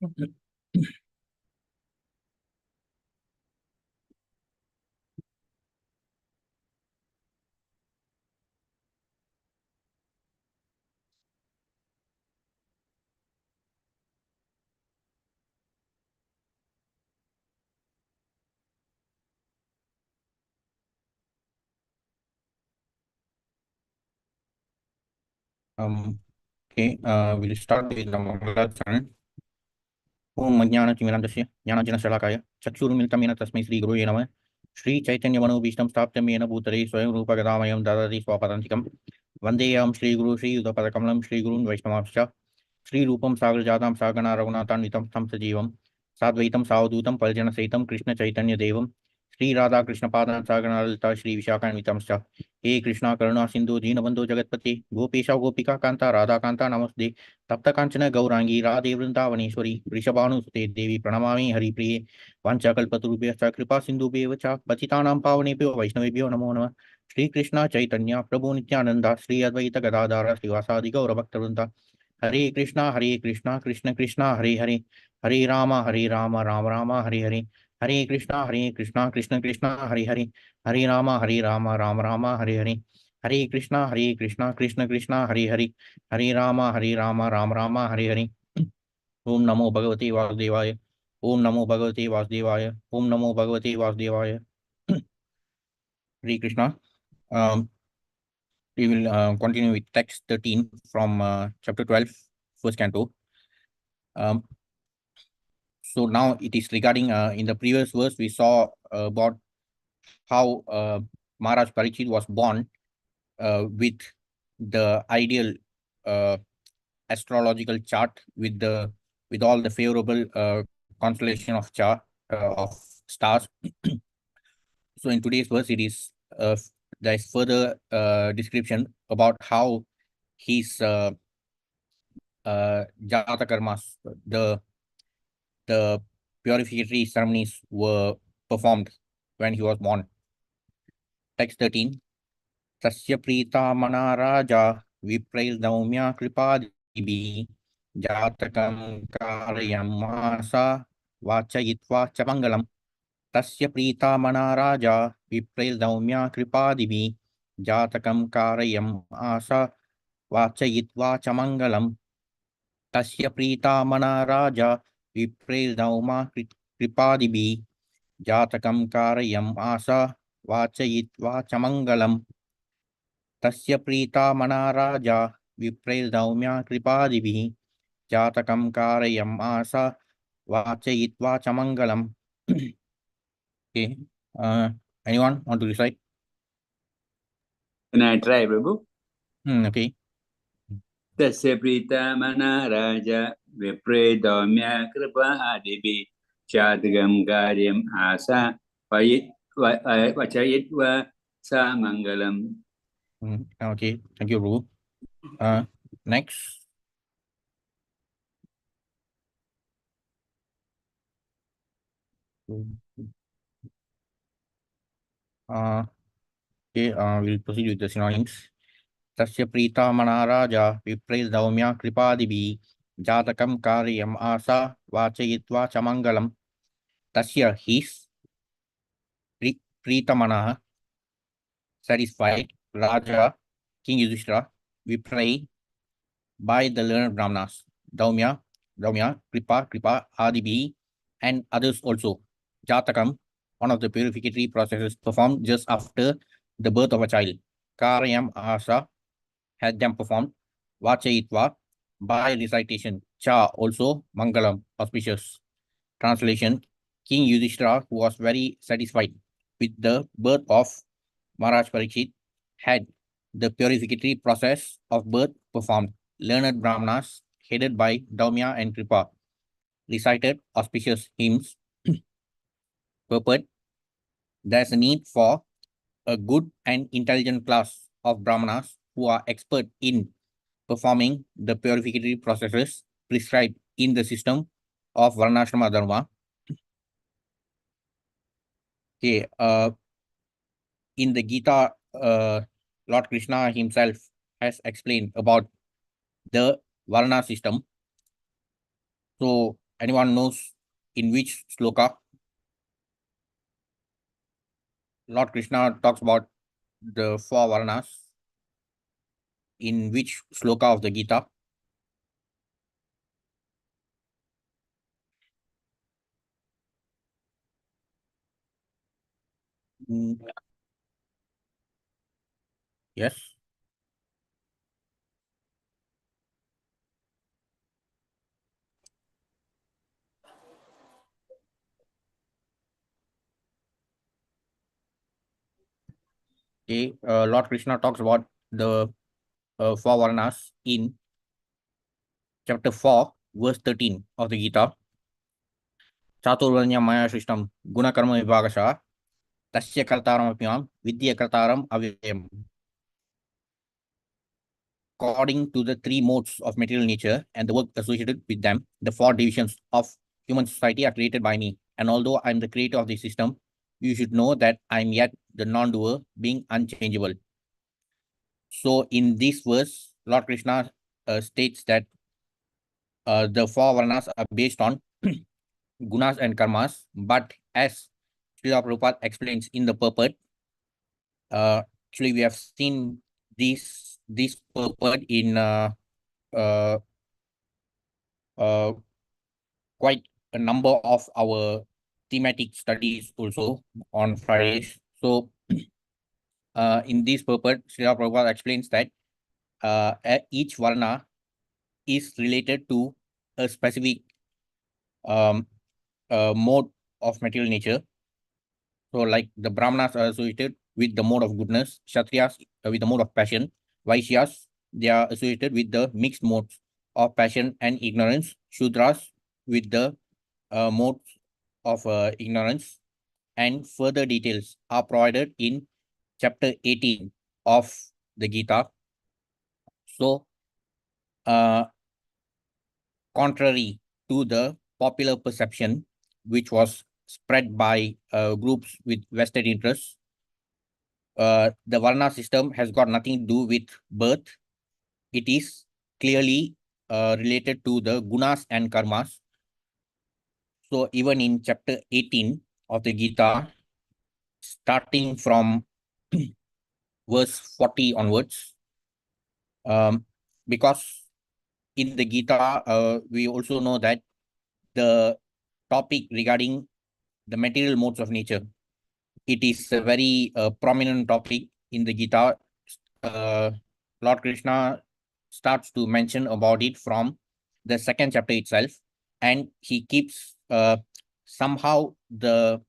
Okay, we'll start with the Mangala. ओम अज्ञानतिमिरान्धस्य ज्ञानाञ्जनशलाकाय चक्षुरुन्मिलितं येन तस्मै श्रीगुरुवे नमः। श्रीचैतन्यमनोभीष्टं स्थापितं येन भूतले स्वयं रूपगदामयं ददति स्वपदान्तिकं। वन्देऽहं श्रीगुरु श्रीयुतपदकमलं श्रीगुरून् वैष्णवांश्च। श्रीरूपं सागरजातं सागणा रघुनाथान्वितं तं सजीवं साद्वैतं सावधूतं परिजनसहितं कृष्णचैतन्यदेवं श्रीराधाकृष्णपादान् सागणा ललिता श्रीविशाखान्वितंश्च। हे कृष्णा करुणा सिन्धु दीनबन्धो जगत्पते गोपेश गोपिका कान्ता राधाकान्ता नमस्ते। तप्त कांचन गौरांगी राधे वृंदावनेश्वरी वृषभानुसुते देवी प्रणमामि हरिप्रिये। वाञ्छाकल्पतरुभ्यश्च कृपा सिन्धुभ्येव च पतितानां पावनेभ्यो वैष्णवेभ्यो नमो नमः। श्रीकृष्ण चैतन्य प्रभु नित्यानंद श्री अद्वैत गदाधर श्रीवासादि गौरभक्तवृंद। हरे कृष्णा कृष्ण कृष्णा हरे राम राम हरे हरे। हरे कृष्णा कृष्ण कृष्णा हरे राम राम हरे हरे। हरे कृष्णा कृष्ण कृष्णा हरे राम राम हरे हरे। ओम नमो भगवते वासुदेवाय। ओम नमो भगवते वासुदेवाय। ओम नमो भगवते वासुदेवाय। Hare Krishna. We will continue with text 13 from chapter 12, first canto. Um, so now it is regarding, in the previous verse, we saw about how Maharaj Parikshit was born with the ideal uh, astrological chart with all the favorable constellation of of stars. So in today's verse, it is there is further description about how his jata karmas, the purificatory ceremonies were performed when he was born. Text 13. Tasya prita mana raja viprail daumya kripadibi jatakam karayamasa vachayitva chamangalam. Tasya prita mana raja viprail daumya kripadibi jatakam karayamasa vachayitva chamangalam. Tasya prita mana raja viprail dauma kripadibi jatakam karayam asa vachayitva chamangalam. Tasya prita mana raja viprail daumya kripadibi jatakam karayam asa vachayitva chamangalam. Okay. Anyone want to recite? Can I try, Prabhu? Okay. Tasya prita mana raja vipredomya kripa adibi chadgam karyam asa vachayitva sa mangalam. Okay. Thank you, Prabhu. Next. Okay. We'll proceed with the synonyms. Tasya prita mana raja viprail daumya kripadibi jatakam karyam asa vachayitva chamangalam. Tasya his Pritamana satisfied Raja King Yudhishthira Viprai by the learned Brahmanas Daumya Kripa Adibi and others also. Jatakam, one of the purificatory processes performed just after the birth of a child. Karyam Asa had them performed. Vachayitva by recitation. Cha also Mangalam auspicious. Translation: King Yudhishthira, who was very satisfied with the birth of Maharaj Parikshit, had the purificatory process of birth performed. Learned Brahmanas, headed by Daumya and Kripa, recited auspicious hymns. Purport: there is a need for a good and intelligent class of Brahmanas who are expert in performing the purificatory processes prescribed in the system of Varnashrama Dharma. Okay, in the Gita, Lord Krishna himself has explained about the Varna system. So Anyone knows in which sloka Lord Krishna talks about the four Varnas? In which sloka of the Gita? Mm, yes. Okay. Lord Krishna talks about the four Varnas in chapter 4, verse 13 of the Gita. Chaturvanya Maya Shrishtam Gunakarma Vibhagasha Tasya Kartaram Apyam Vidya Kartaram Avyayam. According to the three modes of material nature and the work associated with them, the four divisions of human society are created by me. And although I am the creator of the system, you should know that I am yet the non-doer, being unchangeable. So in this verse, Lord Krishna states that the four varnas are based on gunas and karmas, but as Srila Prabhupada explains in the purport, actually we have seen this purport in uh, uh, quite a number of our thematic studies also on Fridays. So in this purport, Srila Prabhupada explains that each varna is related to a specific um, mode of material nature. So like the Brahmanas are associated with the mode of goodness, Kshatriyas with the mode of passion, Vaishyas, they are associated with the mixed modes of passion and ignorance, Shudras with the modes of ignorance, and further details are provided in chapter 18 of the Gita. So, contrary to the popular perception, which was spread by groups with vested interests, the Varna system has got nothing to do with birth. It is clearly related to the gunas and karmas. So even in chapter 18 of the Gita, starting from verse 40 onwards, because in the Gita, we also know that the topic regarding the material modes of nature, it is a very prominent topic in the Gita. Uh, Lord Krishna starts to mention about it from the second chapter itself, and he keeps somehow there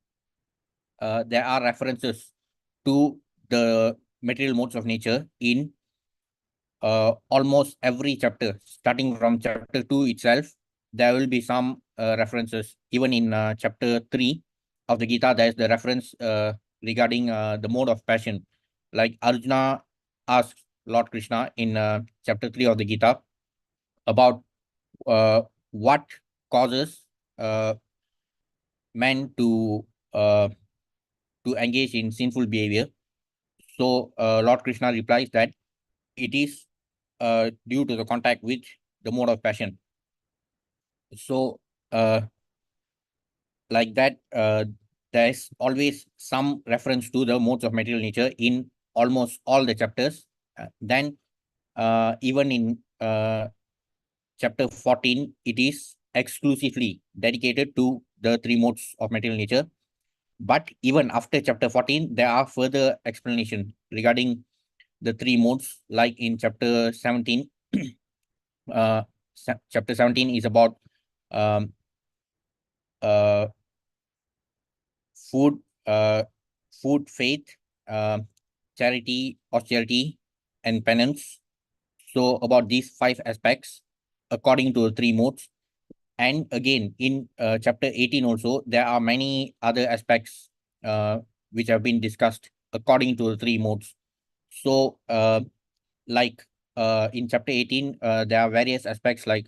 are references to the material modes of nature in almost every chapter, starting from chapter 2 itself. There will be some references. Even in chapter 3 of the Gita, there's the reference regarding the mode of passion. Like Arjuna asks Lord Krishna in chapter 3 of the Gita about what causes uh, men uh, to engage in sinful behavior. So Lord Krishna replies that it is due to the contact with the mode of passion. So like that, there's always some reference to the modes of material nature in almost all the chapters. Then even in chapter 14, it is exclusively dedicated to the three modes of material nature. But even after chapter 14, there are further explanation regarding the three modes, like in chapter 17. uh, Chapter 17 is about um, uh, food, food, faith, uh, charity, austerity, and penance. So about these five aspects, according to the three modes. And again, in chapter 18 also, there are many other aspects which have been discussed according to the three modes. So like in chapter 18, there are various aspects like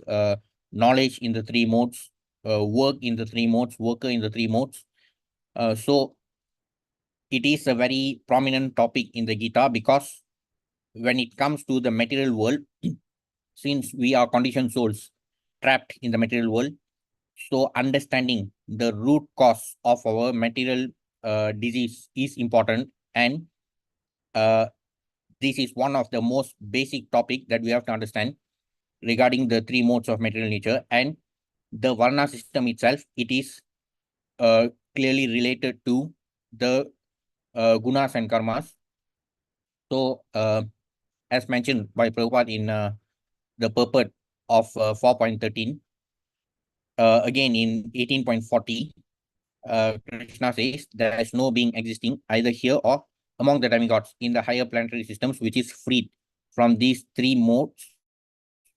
knowledge in the three modes, work in the three modes, worker in the three modes. So it is a very prominent topic in the Gita because when it comes to the material world, since we are conditioned souls trapped in the material world, So understanding the root cause of our material disease is important, and this is one of the most basic topic that we have to understand regarding the three modes of material nature. And the Varna system itself, it is clearly related to the gunas and karmas. So as mentioned by Prabhupada in the purport of 4.13, again in 18.40, Krishna says there is no being existing either here or among the demigods in the higher planetary systems which is freed from these three modes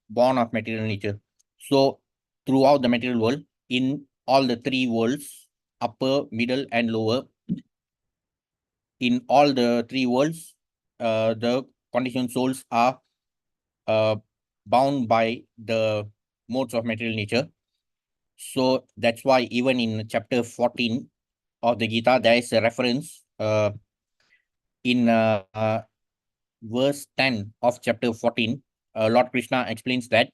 born of material nature. So throughout the material world, in all the three worlds, upper, middle, and lower, in all the three worlds, the conditioned souls are uh, bound by the modes of material nature. So that's why even in chapter 14 of the Gita, there is a reference in verse 10 of chapter 14. Lord Krishna explains that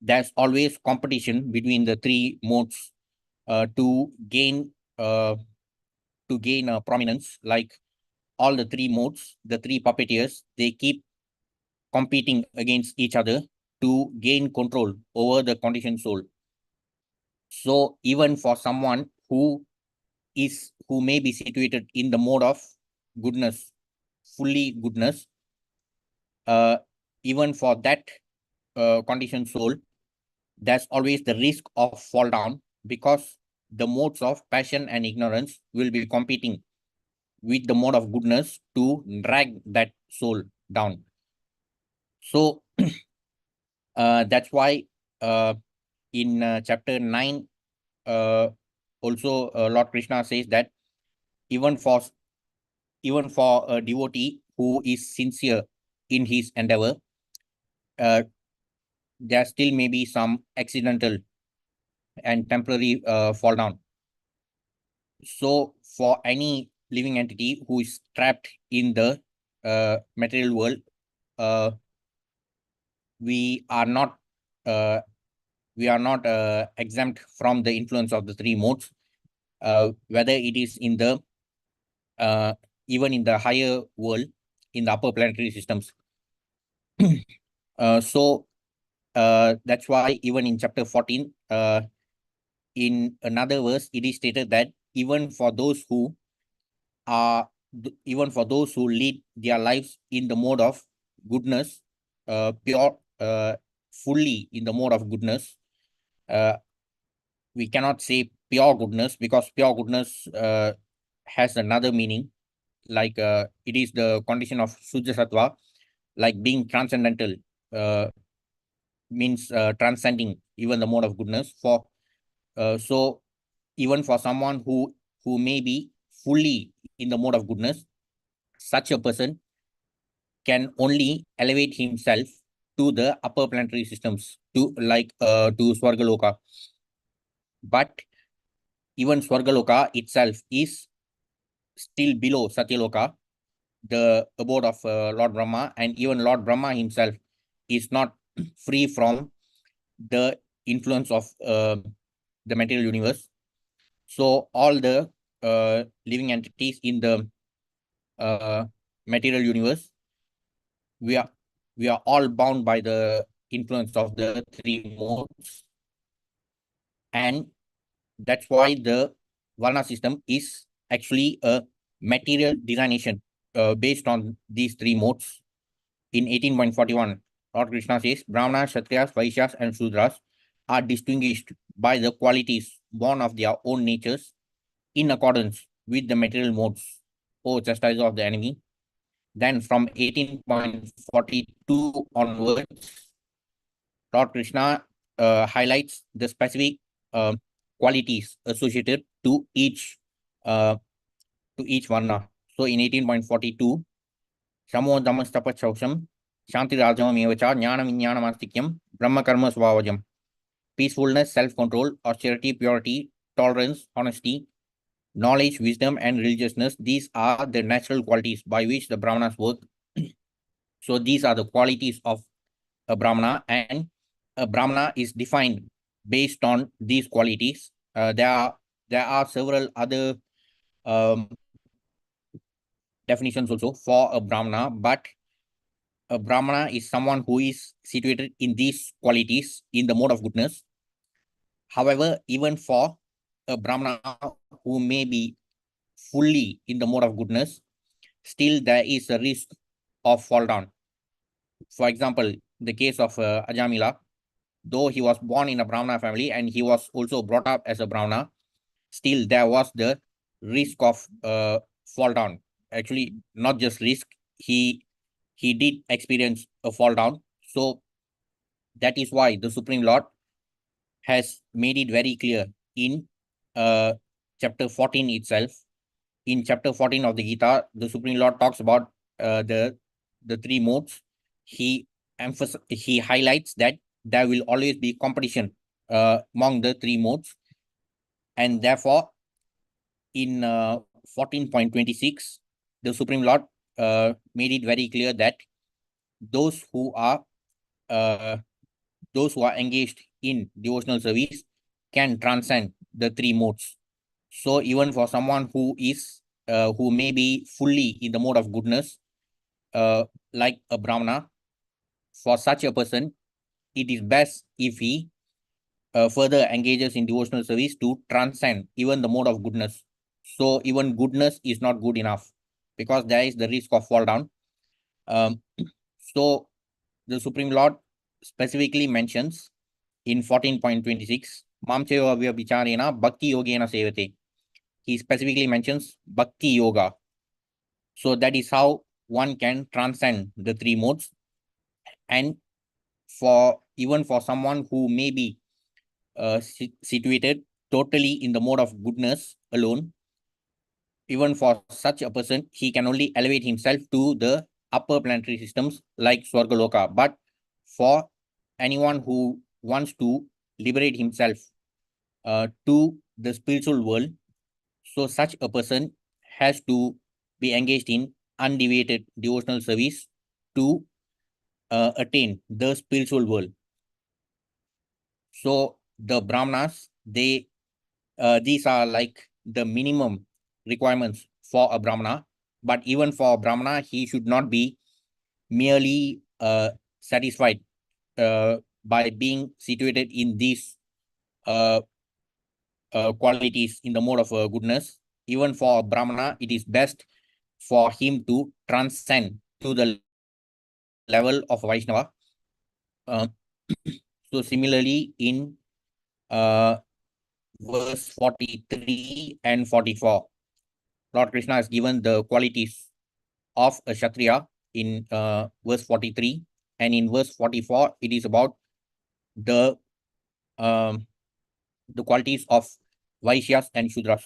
there's always competition between the three modes to gain prominence. Like all the three modes, the three puppeteers, they keep competing against each other to gain control over the conditioned soul. So even for someone who may be situated in the mode of goodness, fully goodness, even for that conditioned soul, there's always the risk of fall down, because the modes of passion and ignorance will be competing with the mode of goodness to drag that soul down. So that's why in chapter 9, also Lord Krishna says that even for a devotee who is sincere in his endeavor, there still may be some accidental and temporary fall down. So for any living entity who is trapped in the material world, we are not exempt from the influence of the three modes, whether it is in the even in the higher world, in the upper planetary systems. So that's why even in chapter 14, in another verse, it is stated that even for those who lead their lives in the mode of goodness, pure, fully in the mode of goodness, we cannot say pure goodness, because pure goodness has another meaning. Like it is the condition of Sujya Sattva, like being transcendental, means transcending even the mode of goodness. So even for someone who may be fully in the mode of goodness, such a person can only elevate himself to the upper planetary systems, to Swargaloka. But even Swargaloka itself is still below Satyaloka, the abode of Lord Brahma, and even Lord Brahma himself is not free from the influence of the material universe. So all the living entities in the material universe, we are all bound by the influence of the three modes, and that's why the Varna system is actually a material designation based on these three modes. In 18.41, Lord Krishna says, Brahmanas, Kshatriyas, Vaishyas, and Shudras are distinguished by the qualities born of their own natures in accordance with the material modes, O chastiser of the enemy. Then from 18.42 onwards, Lord Krishna highlights the specific uh, qualities associated uh, to each varna. So in 18.42, Shamo Dhammastapachausham, Shanti Rajamam Evacha, Jnana Vijnanamastikam, Brahma Karma Svavajam. Peacefulness, self-control, austerity, purity, tolerance, honesty, knowledge, wisdom, and religiousness. These are the natural qualities by which the Brahmanas work. So these are the qualities of a Brahmana, and a Brahmana is defined based on these qualities. There are several other definitions also for a Brahmana, but a Brahmana is someone who is situated in these qualities in the mode of goodness. However, even for a Brahmana who may be fully in the mode of goodness, still there is a risk of fall down. For example, the case of Ajamila, though he was born in a Brahmana family and he was also brought up as a Brahmana, still there was the risk of fall down. Actually, not just risk, he did experience a fall down. So that is why the Supreme Lord has made it very clear in chapter 14 itself. In chapter 14 of the Gita, the Supreme Lord talks about the three modes. He highlights that there will always be competition among the three modes, and therefore in 14.26, the Supreme Lord made it very clear that those who are uh, those who are engaged in devotional service can transcend the three modes. So even for someone who may be fully in the mode of goodness, like a Brahmana, for such a person, it is best if he further engages in devotional service to transcend even the mode of goodness. So even goodness is not good enough because there is the risk of fall down. So the Supreme Lord specifically mentions in 14.26, Mam Cheva Vyabhicharena Bhakti Yogena Sevate. He specifically mentions Bhakti Yoga. So that is how one can transcend the three modes. And for even for someone who may be situated totally in the mode of goodness alone, even for such a person, he can only elevate himself to the upper planetary systems like Swargaloka. But for anyone who wants to liberate himself to the spiritual world, so such a person has to be engaged in undeviated devotional service to attain the spiritual world. So the Brahmanas, these are like the minimum requirements for a Brahmana. But even for a Brahmana, he should not be merely satisfied by being situated in these uh, qualities in the mode of goodness. Even for a Brahmana, it is best for him to transcend to the level of Vaishnava. Uh, so similarly, in uh, verse 43 and 44, Lord Krishna has given the qualities of a Kshatriya in verse 43, and in verse 44, it is about the um, the qualities of Vaishyas and Shudras.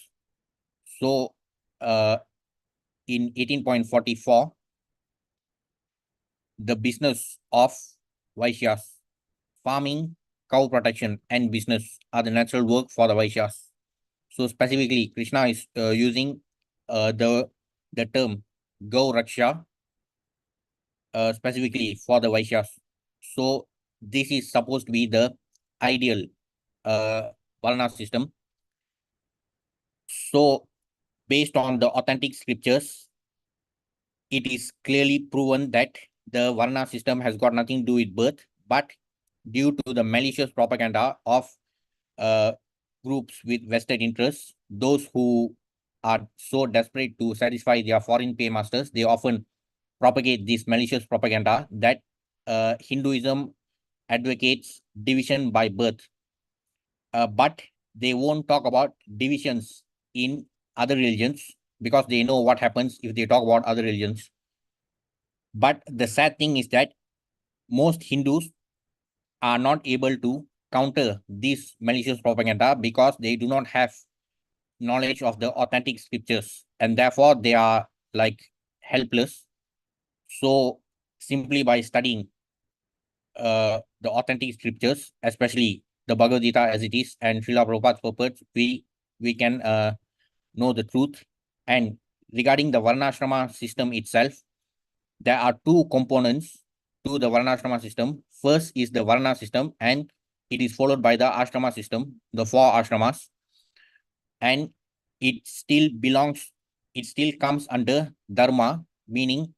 So in 18.44, the business of Vaishyas, farming, cow protection, and business are the natural work for the Vaishyas. So specifically, Krishna is using the term Gau Raksha specifically for the Vaishyas. So this is supposed to be the ideal Varna system. So based on the authentic scriptures, it is clearly proven that the Varna system has got nothing to do with birth, but due to the malicious propaganda of uh, groups with vested interests, those who are so desperate to satisfy their foreign paymasters, they often propagate this malicious propaganda that Hinduism advocates division by birth, but they won't talk about divisions in other religions because they know what happens if they talk about other religions. But the sad thing is that most Hindus are not able to counter this malicious propaganda because they do not have knowledge of the authentic scriptures, and therefore they are like helpless. So simply by studying the authentic scriptures, especially the Bhagavad Gita as it is and Srila Prabhupada's purport, we can know the truth. And regarding the Varnashrama system itself, there are two components to the Varnashrama system. First is the Varna system, and it is followed by the ashrama system, the 4 ashramas, and it still comes under dharma, meaning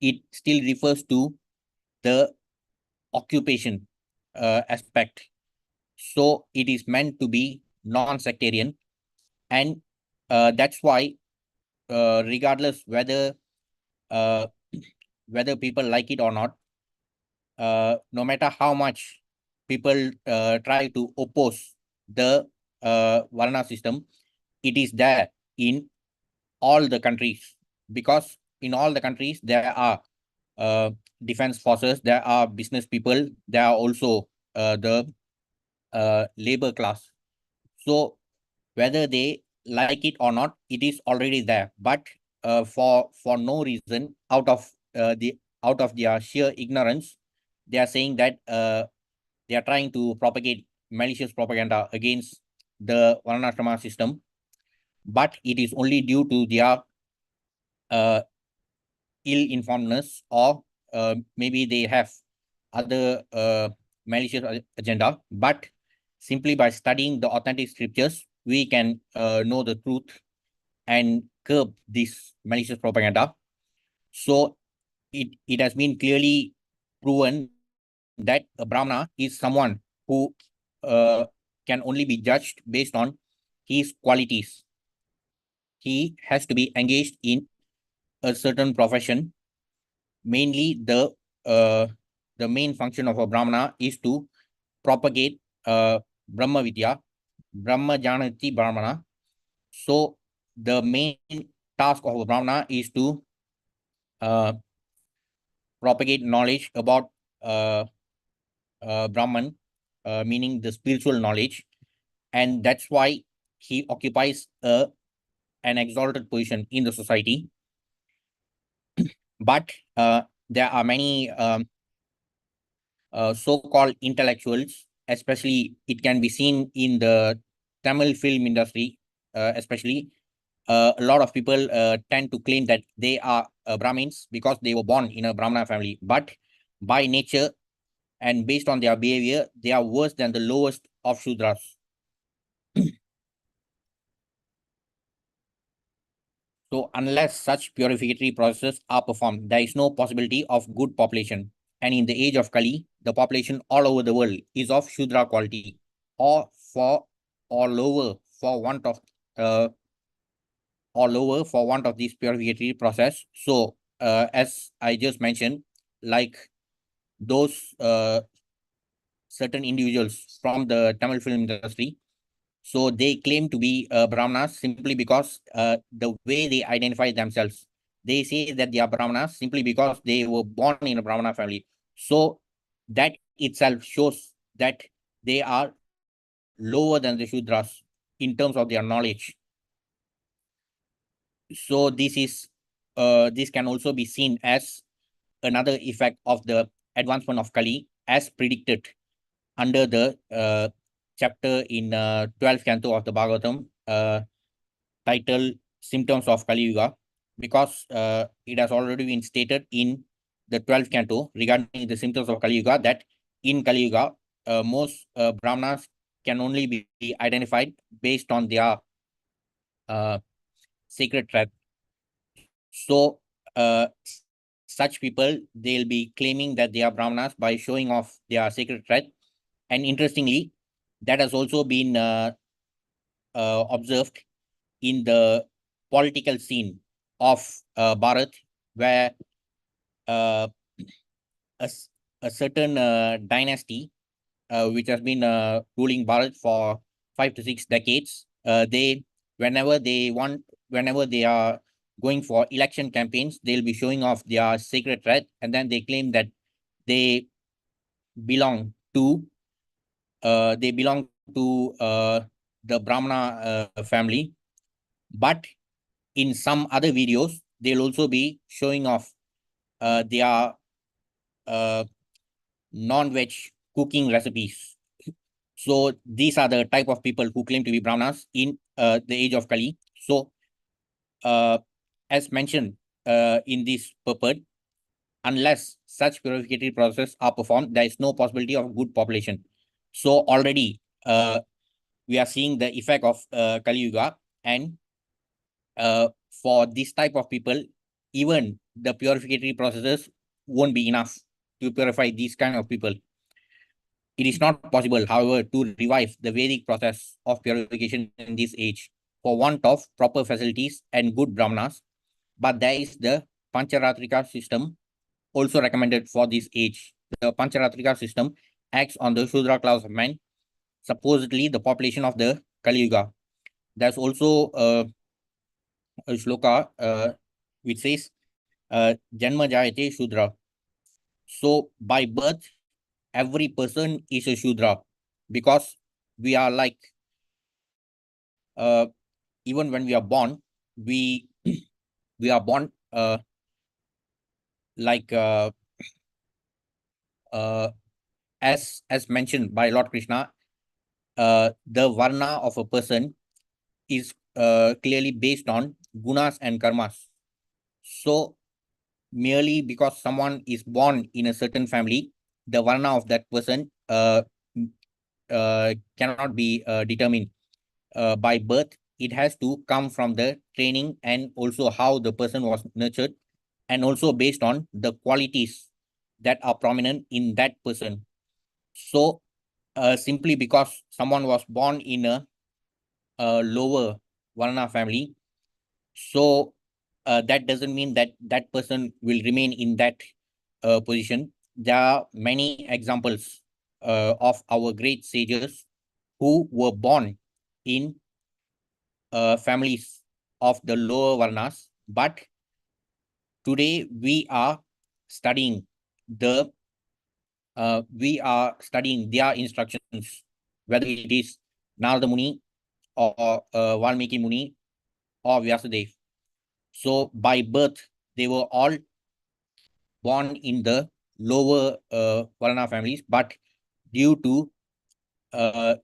it still refers to the occupation aspect. So it is meant to be non-sectarian, and that's why, regardless uh, whether people like it or not, no matter how much people try to oppose the Varna system, it is there in all the countries, because in all the countries there are uh, defense forces, there are business people, there are also the labor class. So whether they like it or not, it is already there. But for no reason, out of their sheer ignorance, they are saying that they are trying to propagate malicious propaganda against the Varnashrama system. But it is only due to their uh, ill-informedness, or maybe they have other malicious agenda. But simply by studying the authentic scriptures, we can know the truth and curb this malicious propaganda. So it has been clearly proven that a Brahmana is someone who uh, can only be judged based on his qualities. He has to be engaged in a certain profession. Mainly the main function of a Brahmana is to propagate Brahma Vidya, Brahma Janati Brahmana. So the main task of a Brahmana is to uh, propagate knowledge about uh, Brahman, meaning the spiritual knowledge, and that's why he occupies an exalted position in the society. But there are many so-called intellectuals, especially it can be seen in the Tamil film industry, especially a lot of people tend to claim that they are Brahmins because they were born in a Brahmana family. But by nature and based on their behavior, they are worse than the lowest of Shudras. So unless such purificatory processes are performed, there is no possibility of good population. And in the age of Kali, the population all over the world is of Shudra quality, or for or lower for want of uh, this purificatory process. So as I just mentioned, like those certain individuals from the Tamil film industry, so they claim to be Brahmanas simply because the way they identify themselves. They say that they are Brahmanas simply because they were born in a Brahmana family. So that itself shows that they are lower than the Shudras in terms of their knowledge. So this can also be seen as another effect of the advancement of Kali as predicted under the chapter in 12th canto of the Bhagavatam, titled Symptoms of Kali Yuga, because it has already been stated in the 12th canto regarding the symptoms of Kali Yuga that in Kali Yuga, most Brahmanas can only be identified based on their uh, sacred thread. So such people, they'll be claiming that they are Brahmanas by showing off their sacred thread. And interestingly, that has also been observed in the political scene of Bharat, where uh, a, a certain dynasty, which has been ruling Bharat for 5 to 6 decades, they whenever they want, whenever they are going for election campaigns, they'll be showing off their sacred thread, and then they claim that they belong to the Brahmana family. But in some other videos, they'll also be showing off their uh, non-veg cooking recipes. So these are the type of people who claim to be Brahmanas in the age of Kali. So uh, as mentioned in this purport, unless such purificatory processes are performed, there is no possibility of good population. So already we are seeing the effect of Kali Yuga, and for this type of people, even the purificatory processes won't be enough to purify these kind of people. It is not possible, however, to revive the Vedic process of purification in this age for want of proper facilities and good brahmanas. But there is the Pancharatrika system also recommended for this age. The Pancharatrika system acts on the Shudra class of men, supposedly the population of the Kali Yuga. There's also a shloka which says, Janma Jayate Shudra. So by birth, every person is a Shudra, because we are like, even when we are born, we we are born like as mentioned by Lord Krishna, the varna of a person is clearly based on gunas and karmas. So merely because someone is born in a certain family, the varna of that person cannot be determined by birth. It has to come from the training and also how the person was nurtured, and also based on the qualities that are prominent in that person. So simply because someone was born in a lower varna family, so that doesn't mean that that person will remain in that position. There are many examples of our great sages who were born in families of the lower varnas, but today studying the we are studying their instructions, whether it is Narada Muni or Valmiki Muni or Vyasadev. So by birth, they were all born in the lower Varna families, but due to uh,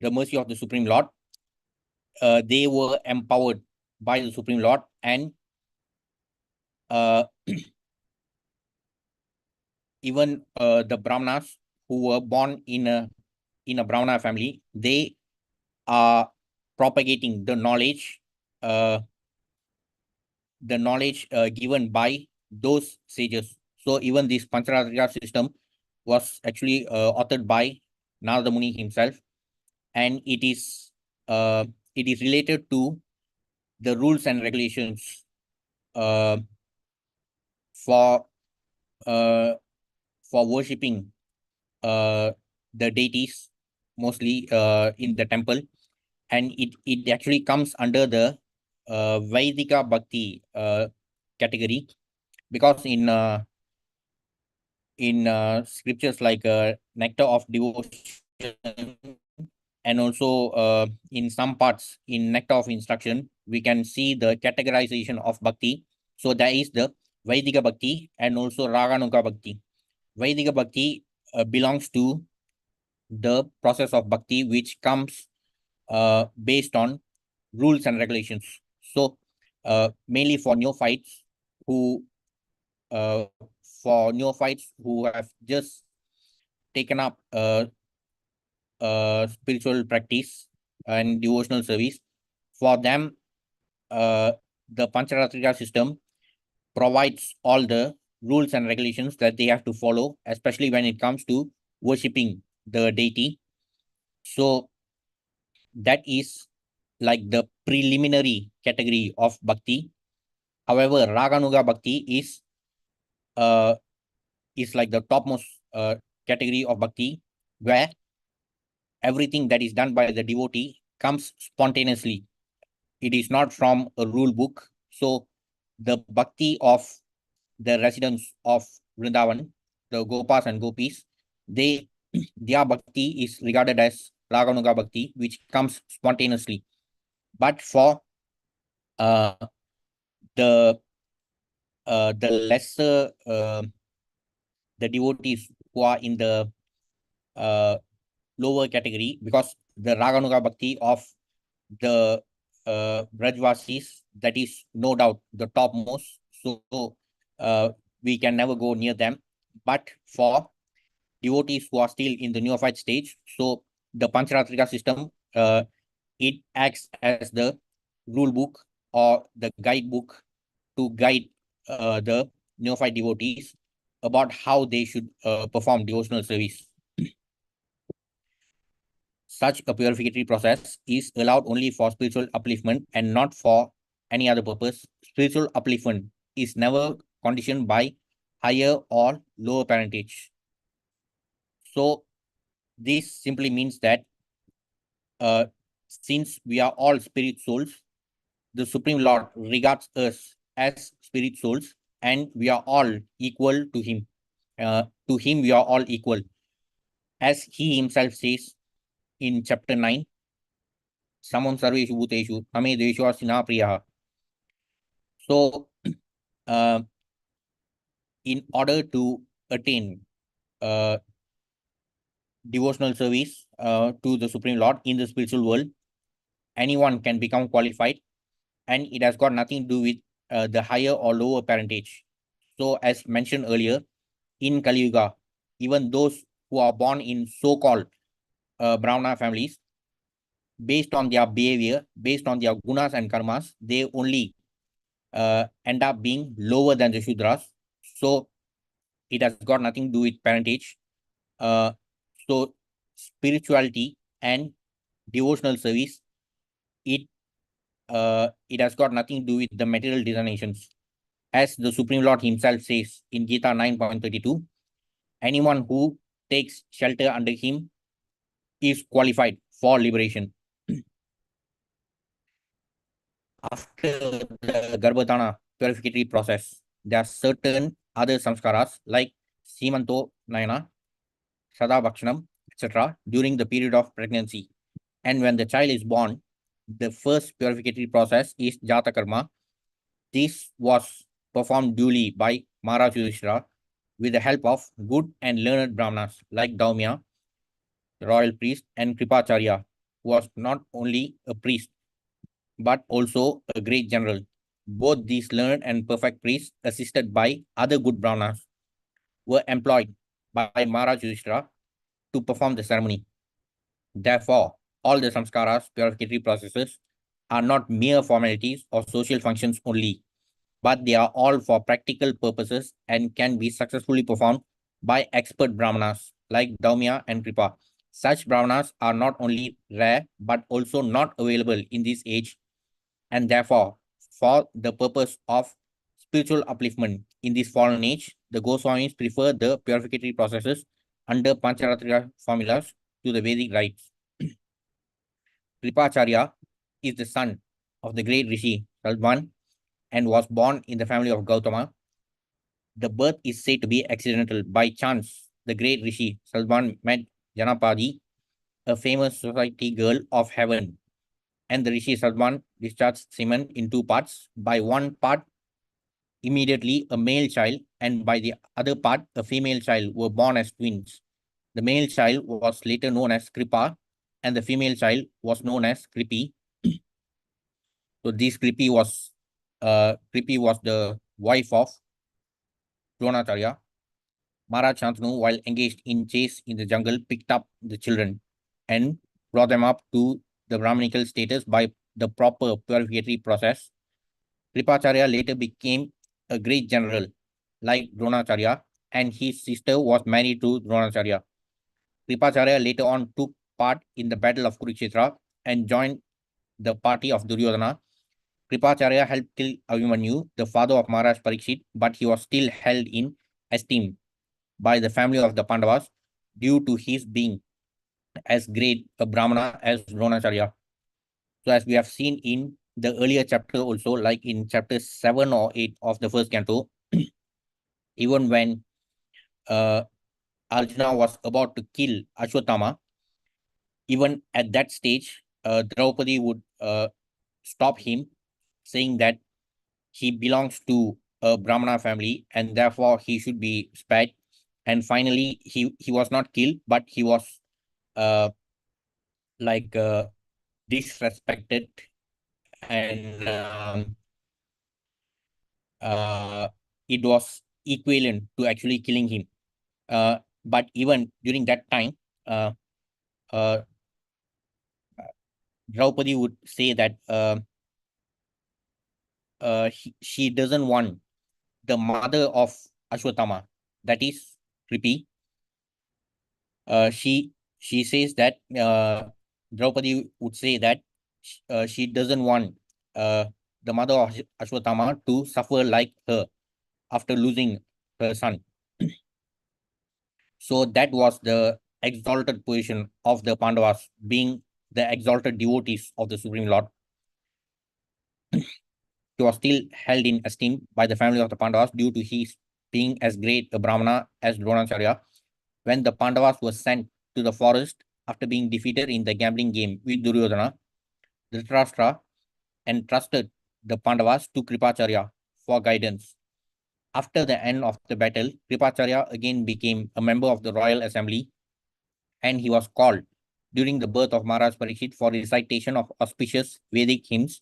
the mercy of the Supreme Lord, they were empowered by the Supreme Lord, and uh, even the Brahmanas who were born in a Brahmana family, they are propagating uh, the knowledge given by those sages. So even this Pancharatrika system was actually authored by Narada Muni himself, and uh, it is related to the rules and regulations uh, for uh, for worshipping the deities, mostly in the temple, and it actually comes under the Vaidika Bhakti category, because in scriptures like Nectar of Devotion, and also in some parts in Nectar of Instruction, we can see the categorization of bhakti. So there is the Vaidika Bhakti and also Raganuga Bhakti. Vaidika Bhakti belongs to the process of bhakti which comes based on rules and regulations. So mainly for neophytes who uh, have just taken up spiritual practice and devotional service, for them the Pancharatrika system provides all the rules and regulations that they have to follow, especially when it comes to worshipping the deity. So that is like the preliminary category of bhakti. However, Raganuga Bhakti uh, is like the topmost category of bhakti, where everything that is done by the devotee comes spontaneously. It is not from a rule book. So the bhakti of the residents of Vrindavan, the Gopas and Gopis, they their bhakti is regarded as Raganuga Bhakti, which comes spontaneously. But for uh, the the lesser the devotees who are in the uh, lower category, because the Raganuga Bhakti of the Brajvasis, that is no doubt the topmost. So uh, we can never go near them. But for devotees who are still in the neophyte stage. So the Pancharatrika system, it acts as the rule book or the guidebook to guide the neophyte devotees about how they should perform devotional service. Such a purificatory process is allowed only for spiritual upliftment and not for any other purpose. Spiritual upliftment is never conditioned by higher or lower parentage. So this simply means that since we are all spirit souls, the Supreme Lord regards us as spirit souls, and we are all equal to Him. To Him, we are all equal. As He Himself says in chapter 9, Samam Sarveshu Bhuteshu, Ame Deshu Asina Priyaha. So, in order to attain devotional service to the Supreme Lord in the spiritual world, anyone can become qualified, and it has got nothing to do with the higher or lower parentage. So, as mentioned earlier, in Kali Yuga, even those who are born in so-called Brahmana families, based on their behavior, based on their gunas and karmas, they only end up being lower than the Shudras. So it has got nothing to do with parentage. So spirituality and devotional service, it has got nothing to do with the material designations. As the Supreme Lord Himself says in Gita 9.32, anyone who takes shelter under Him is qualified for liberation. After the Garbhadana purificatory process, there are certain other samskaras like Simanto Nayana, Sada Bhakshanam, etc. during the period of pregnancy. And when the child is born, the first purificatory process is Jata Karma. This was performed duly by Maharaj Yudhishthira with the help of good and learned Brahmanas like Daumya, the royal priest, and Kripacharya, who was not only a priest but also a great general. Both these learned and perfect priests, assisted by other good Brahmanas, were employed by Maharaj Yudhishthira to perform the ceremony. Therefore, all the samskaras, purificatory processes, are not mere formalities or social functions only, but they are all for practical purposes and can be successfully performed by expert Brahmanas like Daumya and Kripa. Such Brahmanas are not only rare but also not available in this age, and therefore, for the purpose of spiritual upliftment in this fallen age, the Goswamis prefer the purificatory processes under Pancharatrika formulas to the Vedic rites. Kripacharya is the son of the great Rishi Salvan and was born in the family of Gautama. The birth is said to be accidental. By chance, the great Rishi Salvan met Janapadi, a famous society girl of heaven, and the Rishi Salvan discharged semen in two parts. By one part, immediately a male child, and by the other part, a female child were born as twins. The male child was later known as Kripa, and the female child was known as Kripi. So this Kripi was the wife of Dronacharya. Maharaj Shantanu, while engaged in chase in the jungle, picked up the children and brought them up to the Brahminical status by the proper purificatory process. Kripacharya later became a great general like Dronacharya, and his sister was married to Dronacharya. Kripacharya later on took part in the battle of Kurukshetra and joined the party of Duryodhana. Kripacharya helped kill Abhimanyu, the father of Maharaj Parikshit, but he was still held in esteem by the family of the Pandavas due to his being as great a Brahmana as Dronacharya. So as we have seen in the earlier chapter also, like in chapter 7 or 8 of the first canto, even when Arjuna was about to kill Ashwatthama, even at that stage, Draupadi would stop him, saying that he belongs to a Brahmana family and therefore he should be spared. And finally, he was not killed, but he was uh, like disrespected, and it was equivalent to actually killing him. But even during that time, uh, Draupadi would say that she doesn't want the mother of Ashwatthama, that is Kripi. She says that Draupadi would say that she doesn't want uh, the mother of Ashwatthama to suffer like her after losing her son. So that was the exalted position of the Pandavas, being the exalted devotees of the Supreme Lord. He was still held in esteem by the family of the Pandavas due to his being as great a Brahmana as Dronacharya. When the Pandavas were sent to the forest after being defeated in the gambling game with Duryodhana, Dhritarashtra entrusted the Pandavas to Kripacharya for guidance. After the end of the battle, Kripacharya again became a member of the royal assembly, and he was called during the birth of Maharaj Parikshit for recitation of auspicious Vedic hymns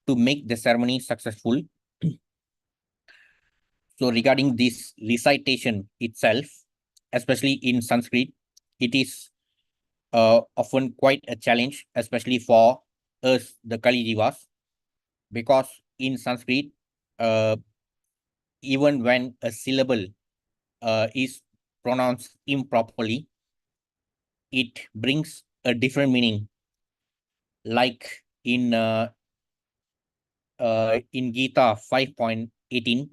to make the ceremony successful. So regarding this recitation itself, especially in Sanskrit, it is often quite a challenge, especially for us, the Kali Jivas, because in Sanskrit, uh, even when a syllable is pronounced improperly, it brings a different meaning. Like in Gita 5.18,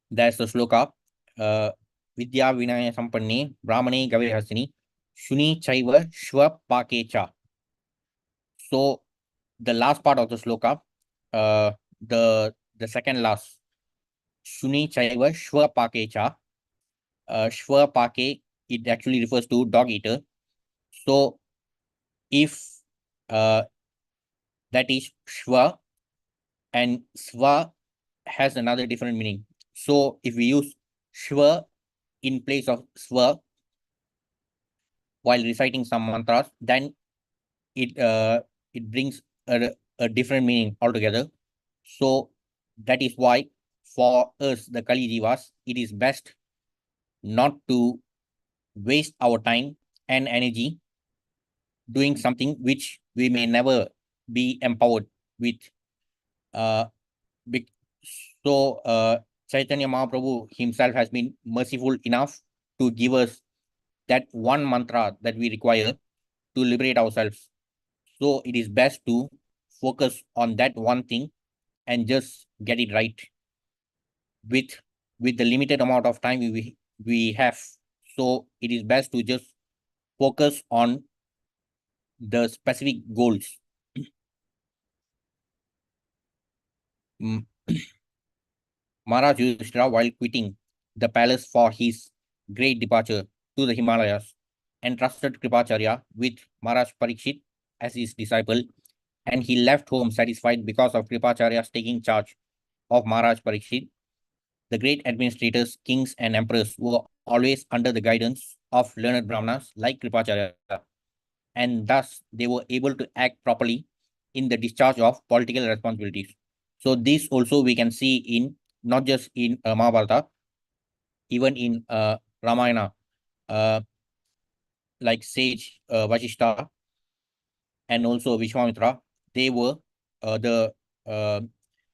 there's a sloka, uh, Vidya Vinaya Sampanne Brahmane Gavehasini Shuni Chaiva Shva Pakecha. So the last part of the sloka, the second last, Shuni Chaiva Shva Pakecha, Shva Pake, it actually refers to dog eater. So if uh, that is Shva, and Sva has another different meaning. So if we use Shva in place of Sva while reciting some mantras, then it brings a different meaning altogether. So that is why for us, the Kali Jivas, it is best not to waste our time and energy doing something which we may never be empowered with. Uh, so Chaitanya Mahaprabhu himself has been merciful enough to give us that one mantra that we require to liberate ourselves. So it is best to focus on that one thing and just get it right with with the limited amount of time we have. So it is best to just focus on the specific goals. Mm, Maharaj Yudhishthira, while quitting the palace for his great departure to the Himalayas, entrusted Kripacharya with Maharaj Parikshit as his disciple, and he left home satisfied because of Kripacharya's taking charge of Maharaj Parikshit. The great administrators, kings, and emperors were always under the guidance of learned Brahmanas like Kripacharya, and thus they were able to act properly in the discharge of political responsibilities. So this also we can see in not just in Mahabharata, even in Ramayana, uh, like sage Vashishta and also Vishwamitra, they were the uh,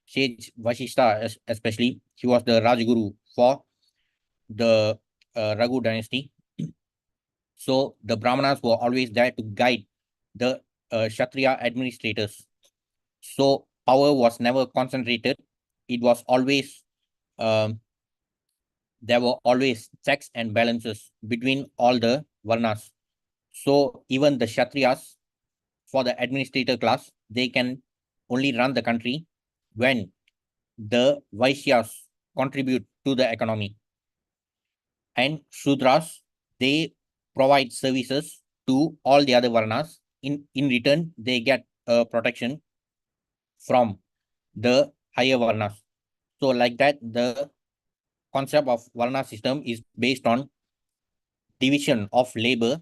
sage Vashishta, especially he was the Rajguru for the Raghu dynasty. So the Brahmanas were always there to guide the Kshatriya administrators. So power was never concentrated. It was always um, there were always checks and balances between all the varnas. So even the Kshatriyas, for the administrator class, they can only run the country when the Vaishyas contribute to the economy. And Shudras, they provide services to all the other Varnas. In return, they get protection from the higher Varnas. So like that, the concept of Varna system is based on division of labor,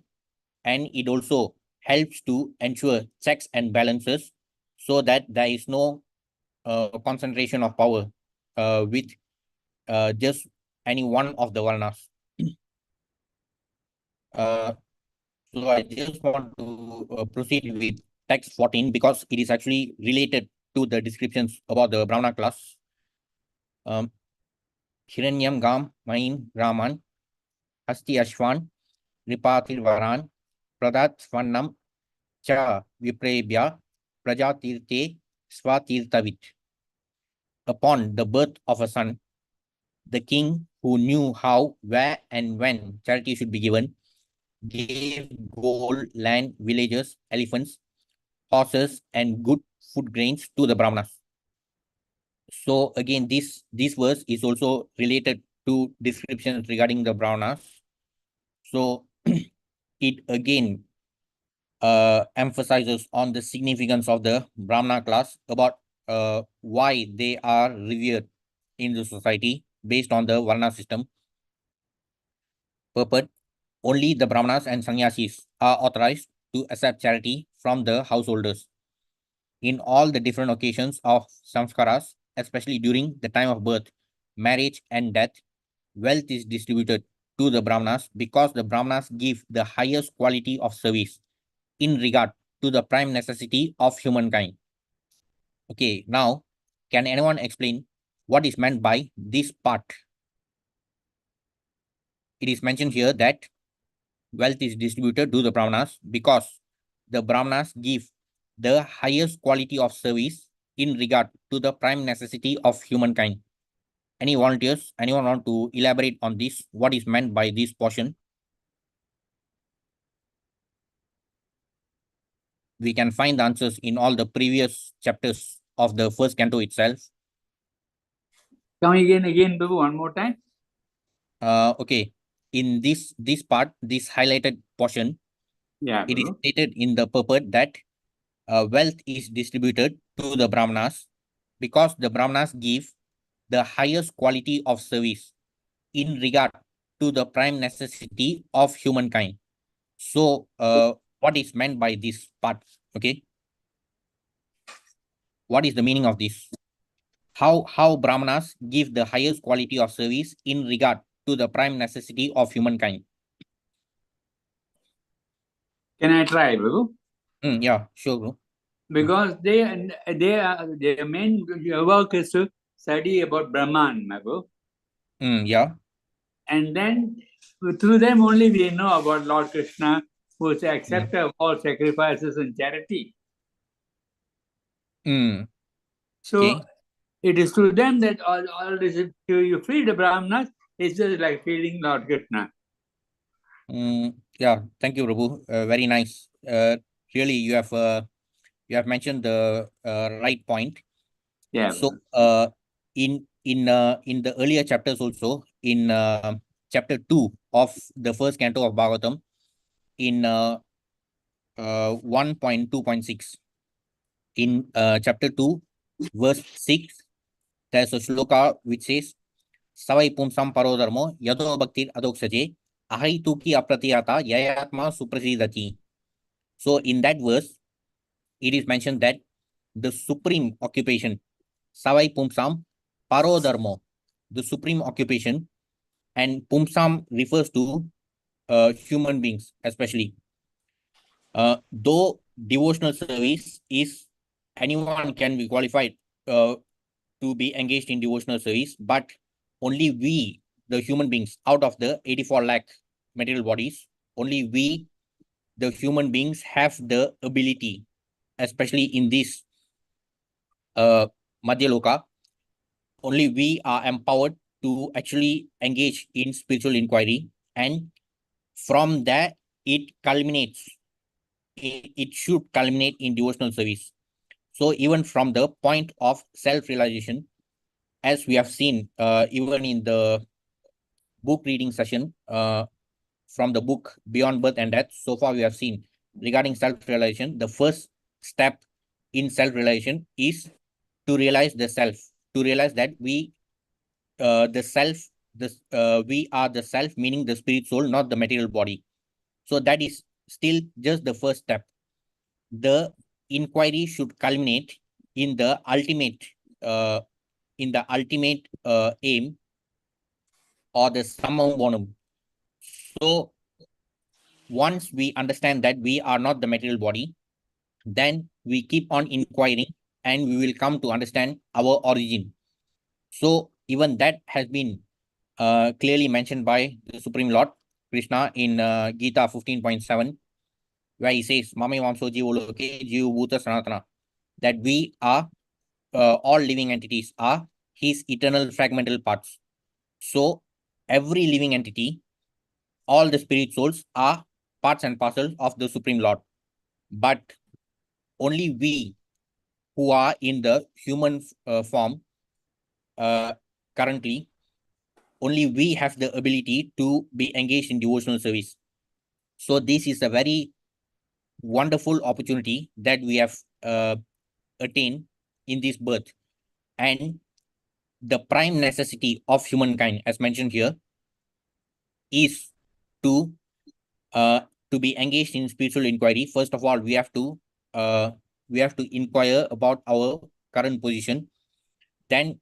and it also helps to ensure checks and balances so that there is no concentration of power with just any one of the Varnas. Uh, so I just want to proceed with text 14 because it is actually related to the descriptions about the Brahmana class. Hiranyam Gam Main Raman Hasti Ashwan Ripatil Varan Pradat Svanam Cha Viprebhya Prajatirte Swatirtavit. Upon the birth of a son, the king, who knew how, where, and when charity should be given, gave gold, land, villages, elephants, horses, and good food grains to the Brahmanas. So again, this verse is also related to descriptions regarding the Brahmanas. So it again emphasizes on the significance of the Brahmana class, about why they are revered in the society based on the Varna system. Purport: only the Brahmanas and sannyasis are authorized to accept charity from the householders. In all the different occasions of samskaras, especially during the time of birth, marriage, and death, wealth is distributed to the Brahmanas because the Brahmanas give the highest quality of service in regard to the prime necessity of humankind. Okay, now, can anyone explain what is meant by this part? It is mentioned here that wealth is distributed to the Brahmanas because the Brahmanas give the highest quality of service in regard to the prime necessity of humankind. Any volunteers? Anyone want to elaborate on this? What is meant by this portion? We can find the answers in all the previous chapters of the first canto itself. Come again, Babu, one more time. Okay. In this part, this highlighted portion, Yeah, it is Babu. stated in the purport that wealth is distributed to the Brahmanas because the Brahmanas give the highest quality of service in regard to the prime necessity of humankind. So, what is meant by this part? Okay, what is the meaning of this? How Brahmanas give the highest quality of service in regard to the prime necessity of humankind? Can I try, Babu? Yeah, sure, bro. Because their main work is to study about Brahman, Babu. Yeah. And then through them only we know about Lord Krishna, who is the Mm. acceptor of all sacrifices and charity. So Okay. it is through them that all this, if you free the Brahmanas, it's just like feeding Lord Krishna. Yeah, thank you, Prabhu. Very nice. Really, you have mentioned the right point. Yeah. So, in the earlier chapters also, in chapter 2 of the first canto of Bhagavatam, in 1.2.6, in chapter 2, verse 6, there's a shloka which says, Savai pumsam parodharmo yado bhaktir adoksaje ahai tuki apratiyata yayatma suprasidati. So in that verse, it is mentioned that the supreme occupation, Savai pumsam parodharmo, the supreme occupation, and pumsam refers to human beings, especially. Though devotional service is, anyone can be qualified uh, to be engaged in devotional service, but only we, the human beings, out of the 84 lakh material bodies, only we, the human beings, have the ability, especially in this Madhya Loka, only we are empowered to actually engage in spiritual inquiry. And from there, it culminates, it should culminate in devotional service. So even from the point of self-realization, as we have seen even in the book reading session from the book Beyond Birth and Death, so far we have seen regarding self-realization, the first step in self-realization is to realize the self, to realize that the self, we are the self, meaning the spirit soul, not the material body. So that is still just the first step. The inquiry should culminate in the ultimate uh, aim, or the summum bonum. So once we understand that we are not the material body, then we keep on inquiring and we will come to understand our origin. So even that has been clearly mentioned by the Supreme Lord Krishna in Gita 15.7, where he says, Mame Vamso Jivoloke Jiv Bhuta Sanatana, that we are all living entities are his eternal fragmental parts. So every living entity, all the spirit souls are parts and parcels of the Supreme Lord. But only we who are in the human form currently, only we have the ability to be engaged in devotional service. So this is a very wonderful opportunity that we have attained in this birth. And the prime necessity of humankind, as mentioned here, is to uh, to be engaged in spiritual inquiry. First of all, we have to inquire about our current position. Then,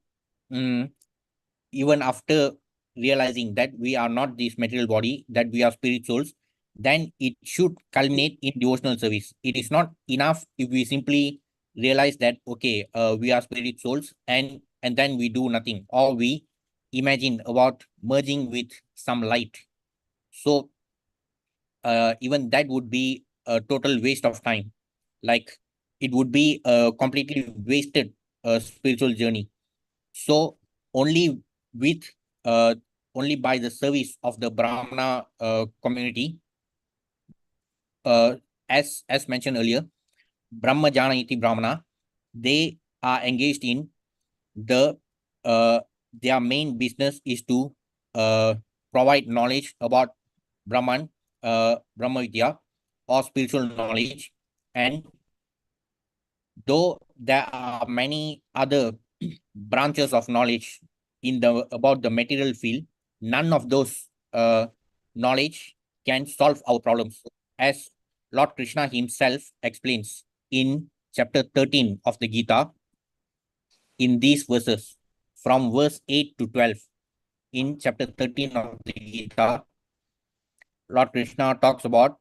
even after realizing that we are not this material body, that we are spirit souls, then it should culminate in devotional service. It is not enough if we simply realize that okay, we are spirit souls, and then we do nothing, or we imagine about merging with some light. So even that would be a total waste of time. Like it would be a completely wasted spiritual journey. So only with only by the service of the Brahmana community, uh, as mentioned earlier, Brahma Jana iti Brahmana, they are engaged in the their main business is to provide knowledge about Brahman, Brahma Vidya, or spiritual knowledge. And though there are many other branches of knowledge in the about the material field, none of those knowledge can solve our problems, as Lord Krishna himself explains in chapter 13 of the Gita, in these verses from verse 8 to 12. In chapter 13 of the Gita, Lord Krishna talks about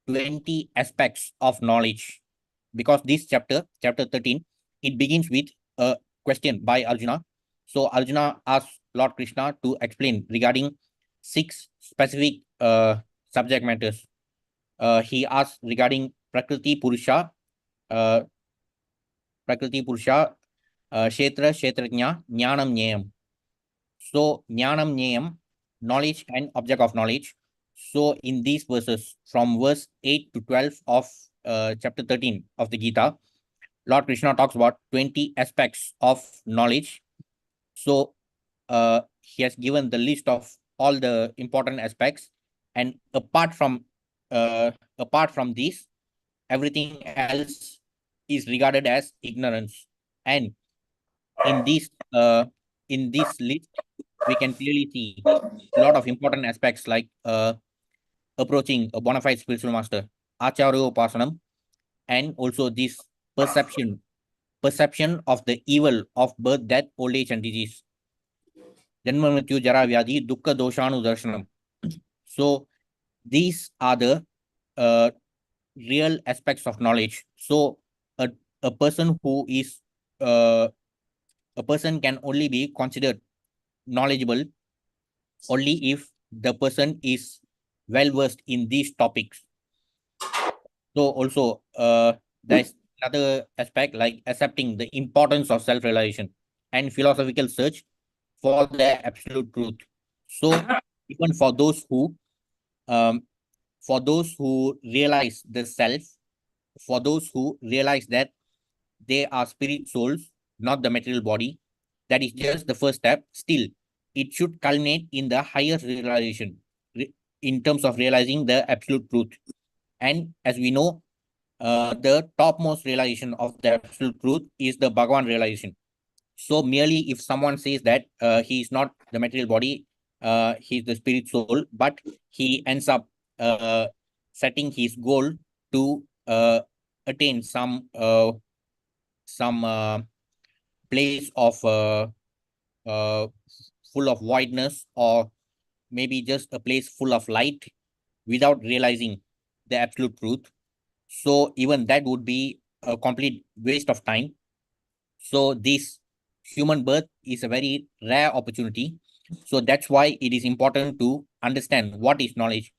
20 aspects of knowledge, because this chapter 13, it begins with a question by Arjuna. So Arjuna asks Lord Krishna to explain regarding 6 specific subject matters. He asks regarding uh, Prakriti Purusha, Kshetra, Kshetrajna, Jnanam, Nyayam. So Jnanam, Nyayam, knowledge and object of knowledge. So in these verses, from verse 8 to 12 of chapter 13 of the Gita, Lord Krishna talks about 20 aspects of knowledge. So he has given the list of all the important aspects, and apart from this, everything else is regarded as ignorance. And in this list, we can clearly see a lot of important aspects like approaching a bona fide spiritual master, acharya upasanam, and also this perception of the evil of birth, death, old age, and disease. Janma mrityu jara vyadhi dukkha doshanu darshanam. So these are the uh, real aspects of knowledge. So a, a person who is a person can only be considered knowledgeable only if the person is well versed in these topics. So also there's another aspect like accepting the importance of self-realization and philosophical search for the absolute truth. So even um, for those who realize the self, for those who realize that they are spirit souls, not the material body, that is just the first step. Still, it should culminate in the higher realization in terms of realizing the absolute truth. And as we know, the topmost realization of the absolute truth is the Bhagavan realization. So merely if someone says that he is not the material body, he is the spirit soul, but he ends up setting his goal to attain some place of full of voidness, or maybe just a place full of light, without realizing the absolute truth. So even that would be a complete waste of time. So this human birth is a very rare opportunity. So that's why it is important to understand what is knowledge.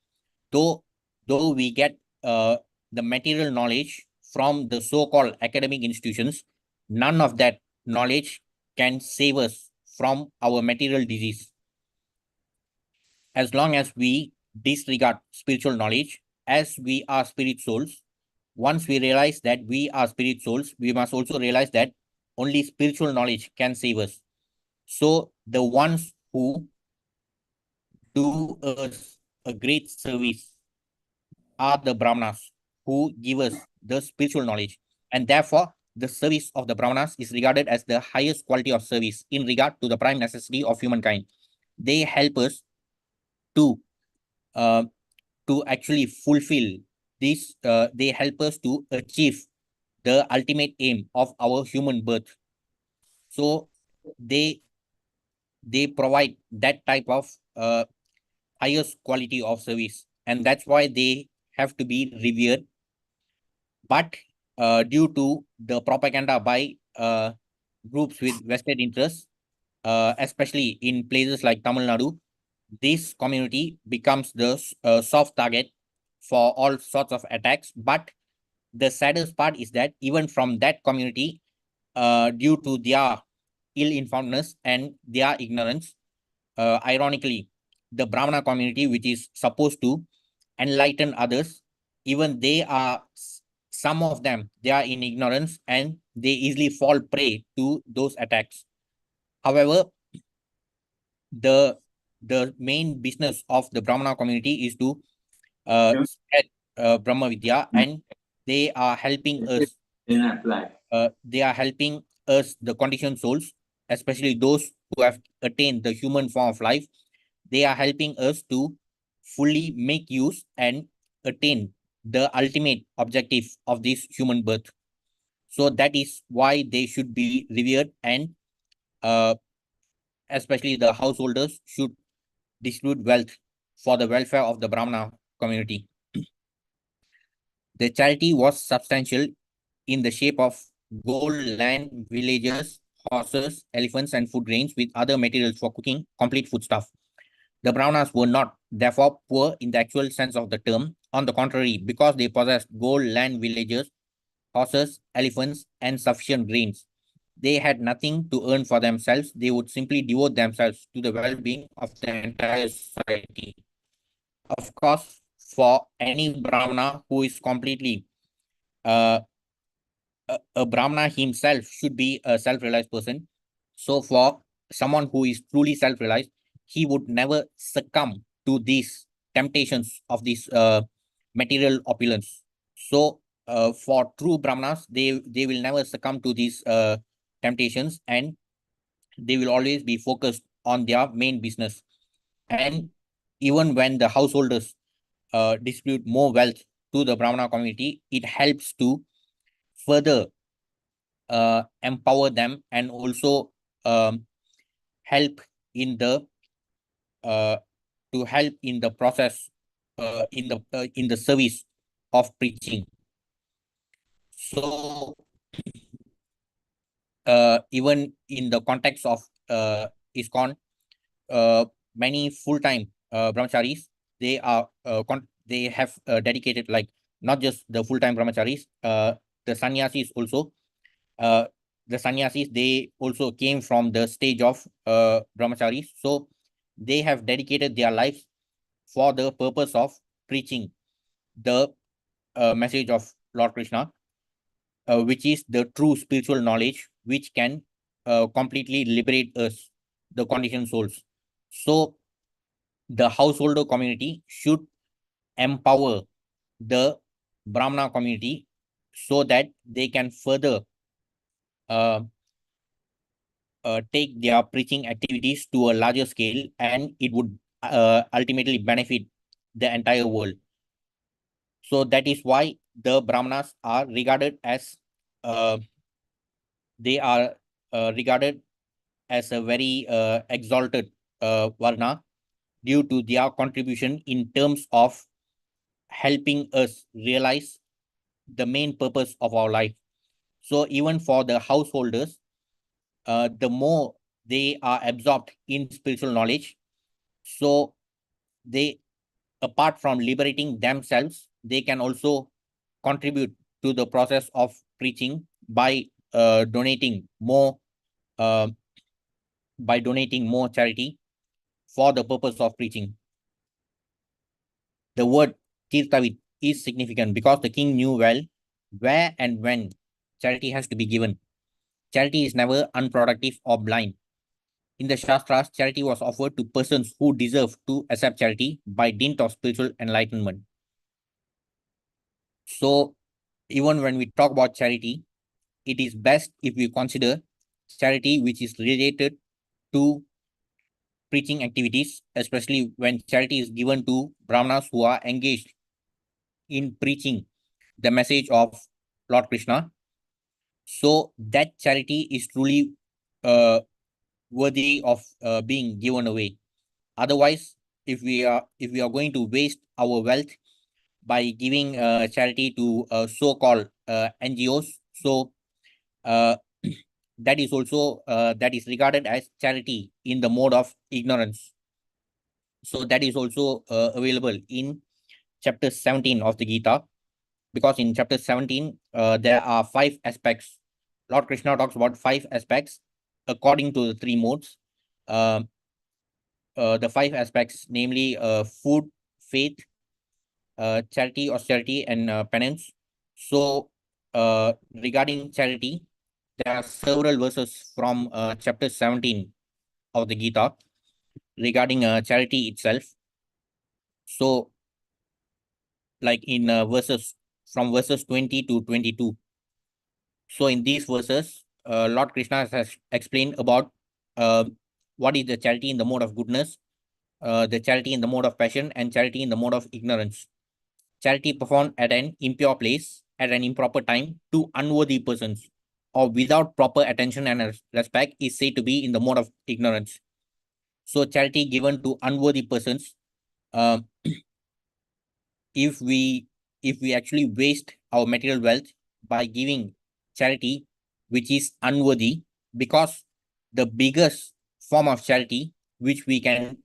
Though, though we get the material knowledge from the so-called academic institutions, none of that knowledge can save us from our material disease. As long as we disregard spiritual knowledge, as we are spirit souls, once we realize that we are spirit souls, we must also realize that only spiritual knowledge can save us. So the ones who do us a great service are the Brahmanas, who give us the spiritual knowledge. And therefore, the service of the Brahmanas is regarded as the highest quality of service in regard to the prime necessity of humankind. They help us to uh, actually fulfill this. They help us to achieve the ultimate aim of our human birth. So they provide that type of highest quality of service, and that's why they have to be revered. But due to the propaganda by groups with vested interests, especially in places like Tamil Nadu, this community becomes the soft target for all sorts of attacks. But the saddest part is that even from that community, due to their ill-informedness and their ignorance, ironically, the Brahmana community, which is supposed to enlighten others, even they are, some of them, they are in ignorance and they easily fall prey to those attacks. However, the main business of the Brahmana community is to spread Brahma Vidya, and they are helping us. They are helping us, the conditioned souls, especially those who have attained the human form of life. They are helping us to fully make use and attain the ultimate objective of this human birth. So that is why they should be revered, and uh, especially the householders should distribute wealth for the welfare of the Brahmana community. The charity was substantial in the shape of gold, land, villages, horses, elephants, and food grains with other materials for cooking, complete foodstuff. The Brahmanas were not, therefore, poor in the actual sense of the term. On the contrary, because they possessed gold, land, villages, horses, elephants, and sufficient grains, they had nothing to earn for themselves. They would simply devote themselves to the well-being of the entire society. Of course, for any Brahmana who is completely uh, a Brahmana himself should be a self-realized person. So for someone who is truly self-realized, he would never succumb to these temptations of this material opulence. So for true Brahmanas, they will never succumb to these temptations, and they will always be focused on their main business. And even when the householders distribute more wealth to the Brahmana community, it helps to further empower them, and also help in the uh, to help in the process, in the service of preaching. So even in the context of ISKCON, many full-time brahmacharis, they have dedicated, like, not just the full-time brahmacharis, the sannyasis also. uh, the sannyasis, they also came from the stage of brahmacharis. So they have dedicated their lives for the purpose of preaching the message of Lord Krishna, which is the true spiritual knowledge, which can completely liberate us, the conditioned souls. So the householder community should empower the Brahmana community so that they can further uh, take their preaching activities to a larger scale, and it would ultimately benefit the entire world. So that is why the Brahmanas are regarded as uh, they are regarded as a very exalted Varna, due to their contribution in terms of helping us realize the main purpose of our life. So even for the householders, the more they are absorbed in spiritual knowledge, so they, apart from liberating themselves, they can also contribute to the process of preaching by donating more charity for the purpose of preaching. The word Tirtavit is significant because the king knew well where and when charity has to be given. Charity is never unproductive or blind. In the Shastras, charity was offered to persons who deserve to accept charity by dint of spiritual enlightenment. So, even when we talk about charity, it is best if we consider charity which is related to preaching activities, especially when charity is given to Brahmanas who are engaged in preaching the message of Lord Krishna. So that charity is truly worthy of being given away. Otherwise, if we are going to waste our wealth by giving charity to so-called NGOs, so that is also that is regarded as charity in the mode of ignorance. So that is also available in chapter 17 of the Gita, because in chapter 17 there are 5 aspects. Lord Krishna talks about 5 aspects according to the 3 modes. The 5 aspects, namely food, faith, charity, austerity, and penance. So regarding charity, there are several verses from chapter 17 of the Gita regarding charity itself. So like in verses 20 to 22. So in these verses, Lord Krishna has explained about what is the charity in the mode of goodness, the charity in the mode of passion, and charity in the mode of ignorance. Charity performed at an impure place, at an improper time, to unworthy persons, or without proper attention and respect, is said to be in the mode of ignorance. So charity given to unworthy persons, uh, if we actually waste our material wealth by giving charity which is unworthy, because the biggest form of charity which we can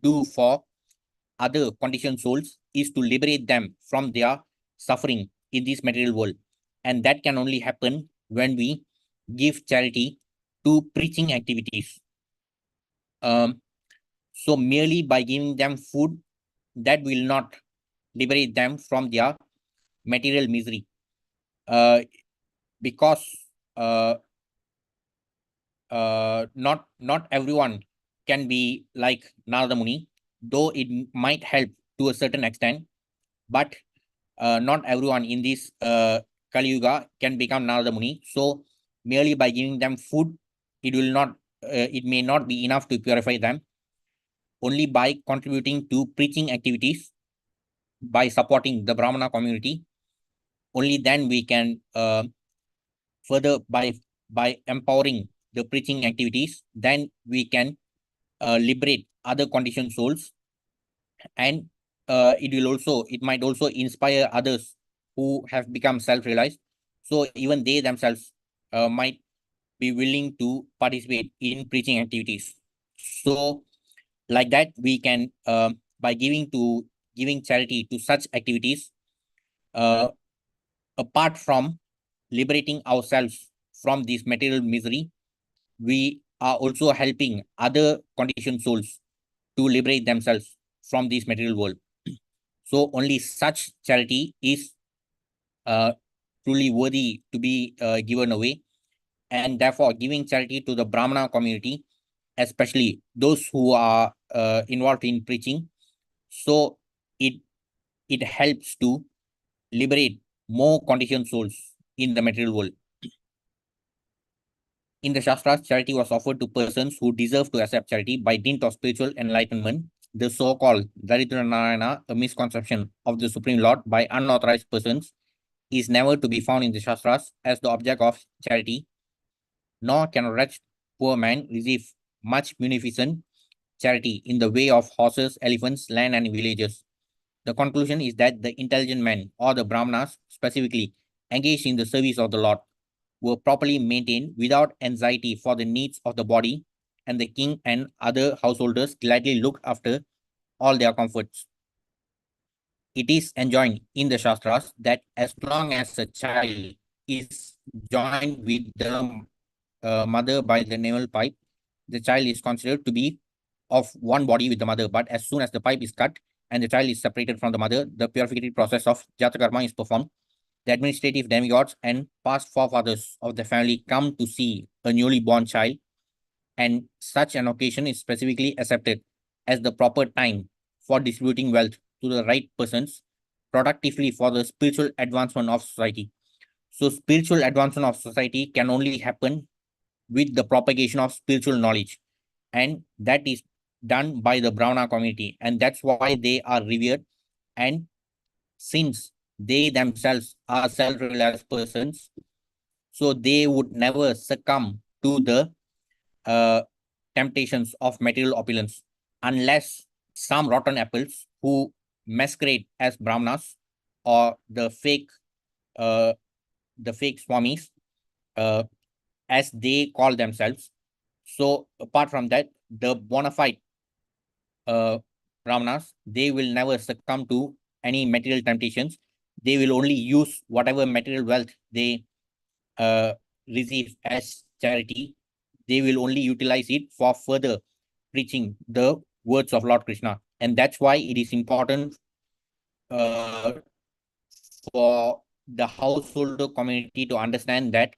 do for other conditioned souls is to liberate them from their suffering in this material world, and that can only happen when we give charity to preaching activities. So merely by giving them food, that will not liberate them from their material misery, because not everyone can be like Narada Muni, though it might help to a certain extent, but not everyone in this Kali Yuga can become Narada Muni. So merely by giving them food, it may not be enough to purify them. Only by contributing to preaching activities, by supporting the Brahmana community, only then we can further by empowering the preaching activities, then we can liberate other conditioned souls, and it might also inspire others who have become self-realized. So even they themselves might be willing to participate in preaching activities. So like that, we can by giving charity to such activities, uh, apart from liberating ourselves from this material misery, we are also helping other conditioned souls to liberate themselves from this material world. So only such charity is truly worthy to be given away, and therefore giving charity to the Brahmana community, especially those who are involved in preaching, so it helps to liberate more conditioned souls in the material world. In the Shastras, charity was offered to persons who deserve to accept charity by dint of spiritual enlightenment. The so-called Daridra Narayana, a misconception of the Supreme Lord by unauthorized persons, is never to be found in the Shastras as the object of charity, nor can a wretched poor man receive much munificent charity in the way of horses, elephants, land, and villages. The conclusion is that the intelligent men, or the Brahmanas specifically, engaged in the service of the Lord, were properly maintained without anxiety for the needs of the body, and the king and other householders gladly looked after all their comforts. It is enjoined in the Shastras that as long as a child is joined with the mother by the navel pipe, the child is considered to be of one body with the mother. But as soon as the pipe is cut and the child is separated from the mother, the purificatory process of Jatakarma is performed. The administrative demigods and past forefathers of the family come to see a newly born child, and such an occasion is specifically accepted as the proper time for distributing wealth to the right persons productively for the spiritual advancement of society. So spiritual advancement of society can only happen with the propagation of spiritual knowledge, and that is done by the Brahmana community, and that's why they are revered. And since they themselves are self-realized persons, so they would never succumb to the temptations of material opulence, unless some rotten apples who masquerade as Brahmanas, or the fake swamis, uh, as they call themselves. So apart from that, the bona fide Brahmanas, they will never succumb to any material temptations. They will only use whatever material wealth they receive as charity. They will only utilize it for further preaching the words of Lord Krishna. And that's why it is important for the householder community to understand that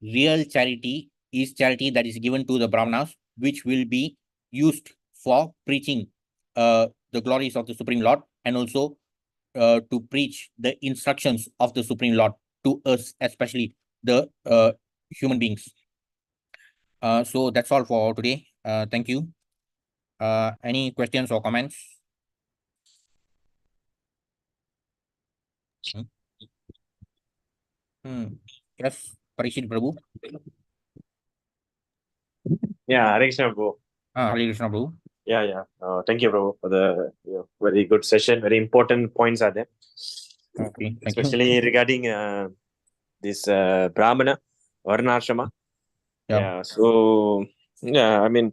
real charity is charity that is given to the Brahmanas, which will be used for preaching the glories of the Supreme Lord, and also to preach the instructions of the Supreme Lord to us, especially the human beings. So that's all for today. Thank you. Any questions or comments? Yes, Parishit Prabhu. Yeah, Hare Krishna, bro. Hare Krishna, Prabhu. Yeah. Thank you, bro, for the very good session. Very important points are there. Okay, thank especially you. Regarding this Brahmana Varnashrama. Yeah. So I mean,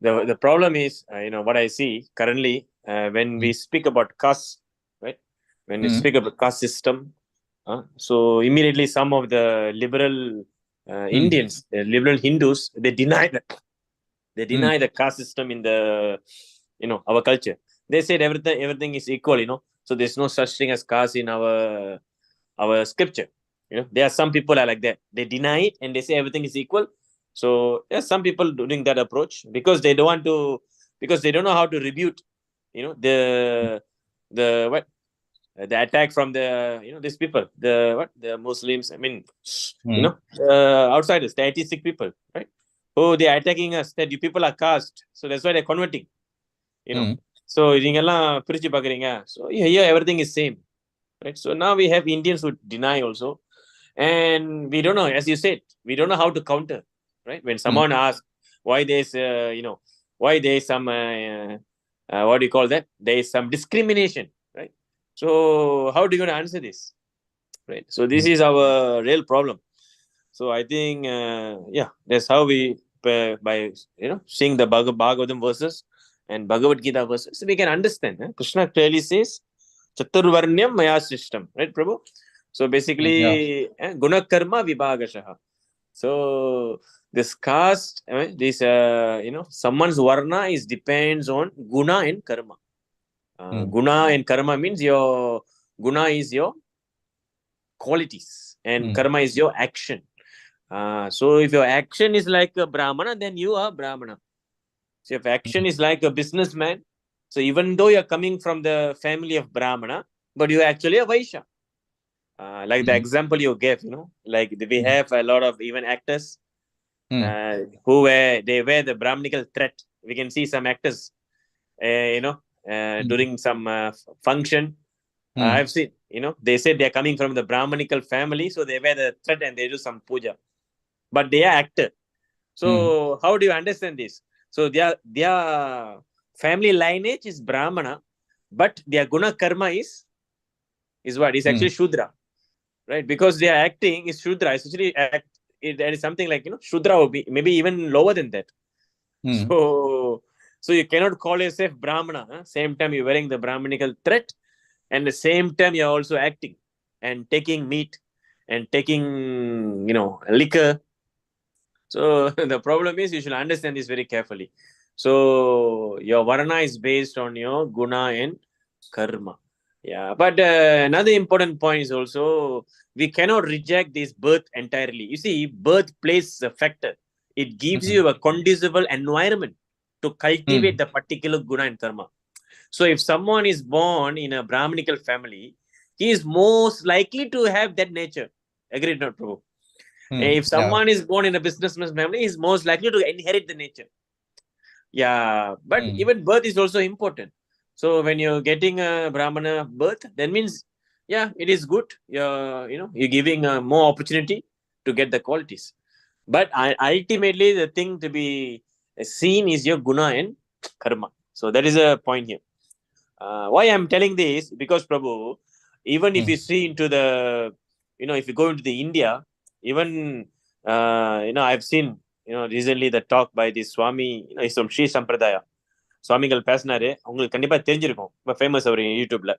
the problem is, what I see currently when we speak about caste, right? When we speak about caste system, so immediately some of the liberal Indians, the liberal Hindus, they deny that. They deny the caste system in the, our culture. They said everything is equal, so there's no such thing as caste in our scripture. There are some people are like that. They deny it and they say everything is equal. So there's some people doing that approach because they don't want to, because they don't know how to rebuke, the attack from the these people, the Muslims. I mean, outsiders, the atheistic people, right? Oh, they are attacking us, that you people are caste. So that's why they're converting. So so here everything is same. Right. So now we have Indians who deny also. And we don't know, as you said, we don't know how to counter. Right. When someone asks why there's why there's some what do you call that? There is some discrimination. Right. So how do you going to answer this? Right. So this is our real problem. So I think that's how we by seeing the Bhagavatam verses and Bhagavad Gita verses, we can understand. Krishna clearly says Chaturvarnyam Maya system, right, Prabhu? So basically, Guna Karma Vibhagashaha. So this caste, this someone's varna is depends on guna and karma. Guna and karma means your guna is your qualities and karma is your action. So if your action is like a Brahmana, then you are Brahmana. So if action is like a businessman, so even though you're coming from the family of Brahmana, but you're actually a Vaishya. Like the example you gave, like we have a lot of even actors who wear the Brahminical thread. We can see some actors, during some function. I've seen, they say they're coming from the Brahminical family, so they wear the thread and they do some puja. But they are actor. So how do you understand this? So their family lineage is Brahmana, but their guna karma is what? Is actually Shudra, right? Because they are acting is Shudra. Essentially, that is something like, Shudra will be maybe even lower than that. So you cannot call yourself Brahmana. Same time you're wearing the Brahmanical threat, and the same time you're also acting and taking meat and taking, liquor. So the problem is you should understand this very carefully. So your varna is based on your guna and karma. Yeah, but another important point is also we cannot reject this birth entirely. You see, birth plays a factor. It gives you a conducive environment to cultivate the particular guna and karma. So if someone is born in a Brahminical family, he is most likely to have that nature. Agreed, not Prabhu? If someone is born in a businessman's family, he is most likely to inherit the nature. Yeah, but even birth is also important. So when you're getting a Brahmana birth, that means, yeah, it is good. You're giving more opportunity to get the qualities. But ultimately, the thing to be seen is your guna and karma. So that is a point here. Why I'm telling this? Because Prabhu, even if you see into the, if you go into the India, even, I've seen, recently the talk by this Swami, he's from Sri Sampradaya. சுவாமிகள் பேசினாரு, உங்களுக்கு கண்டிப்பா தெரிஞ்சிருக்கும், இப்போ famous அவர் யூடியூப்ல.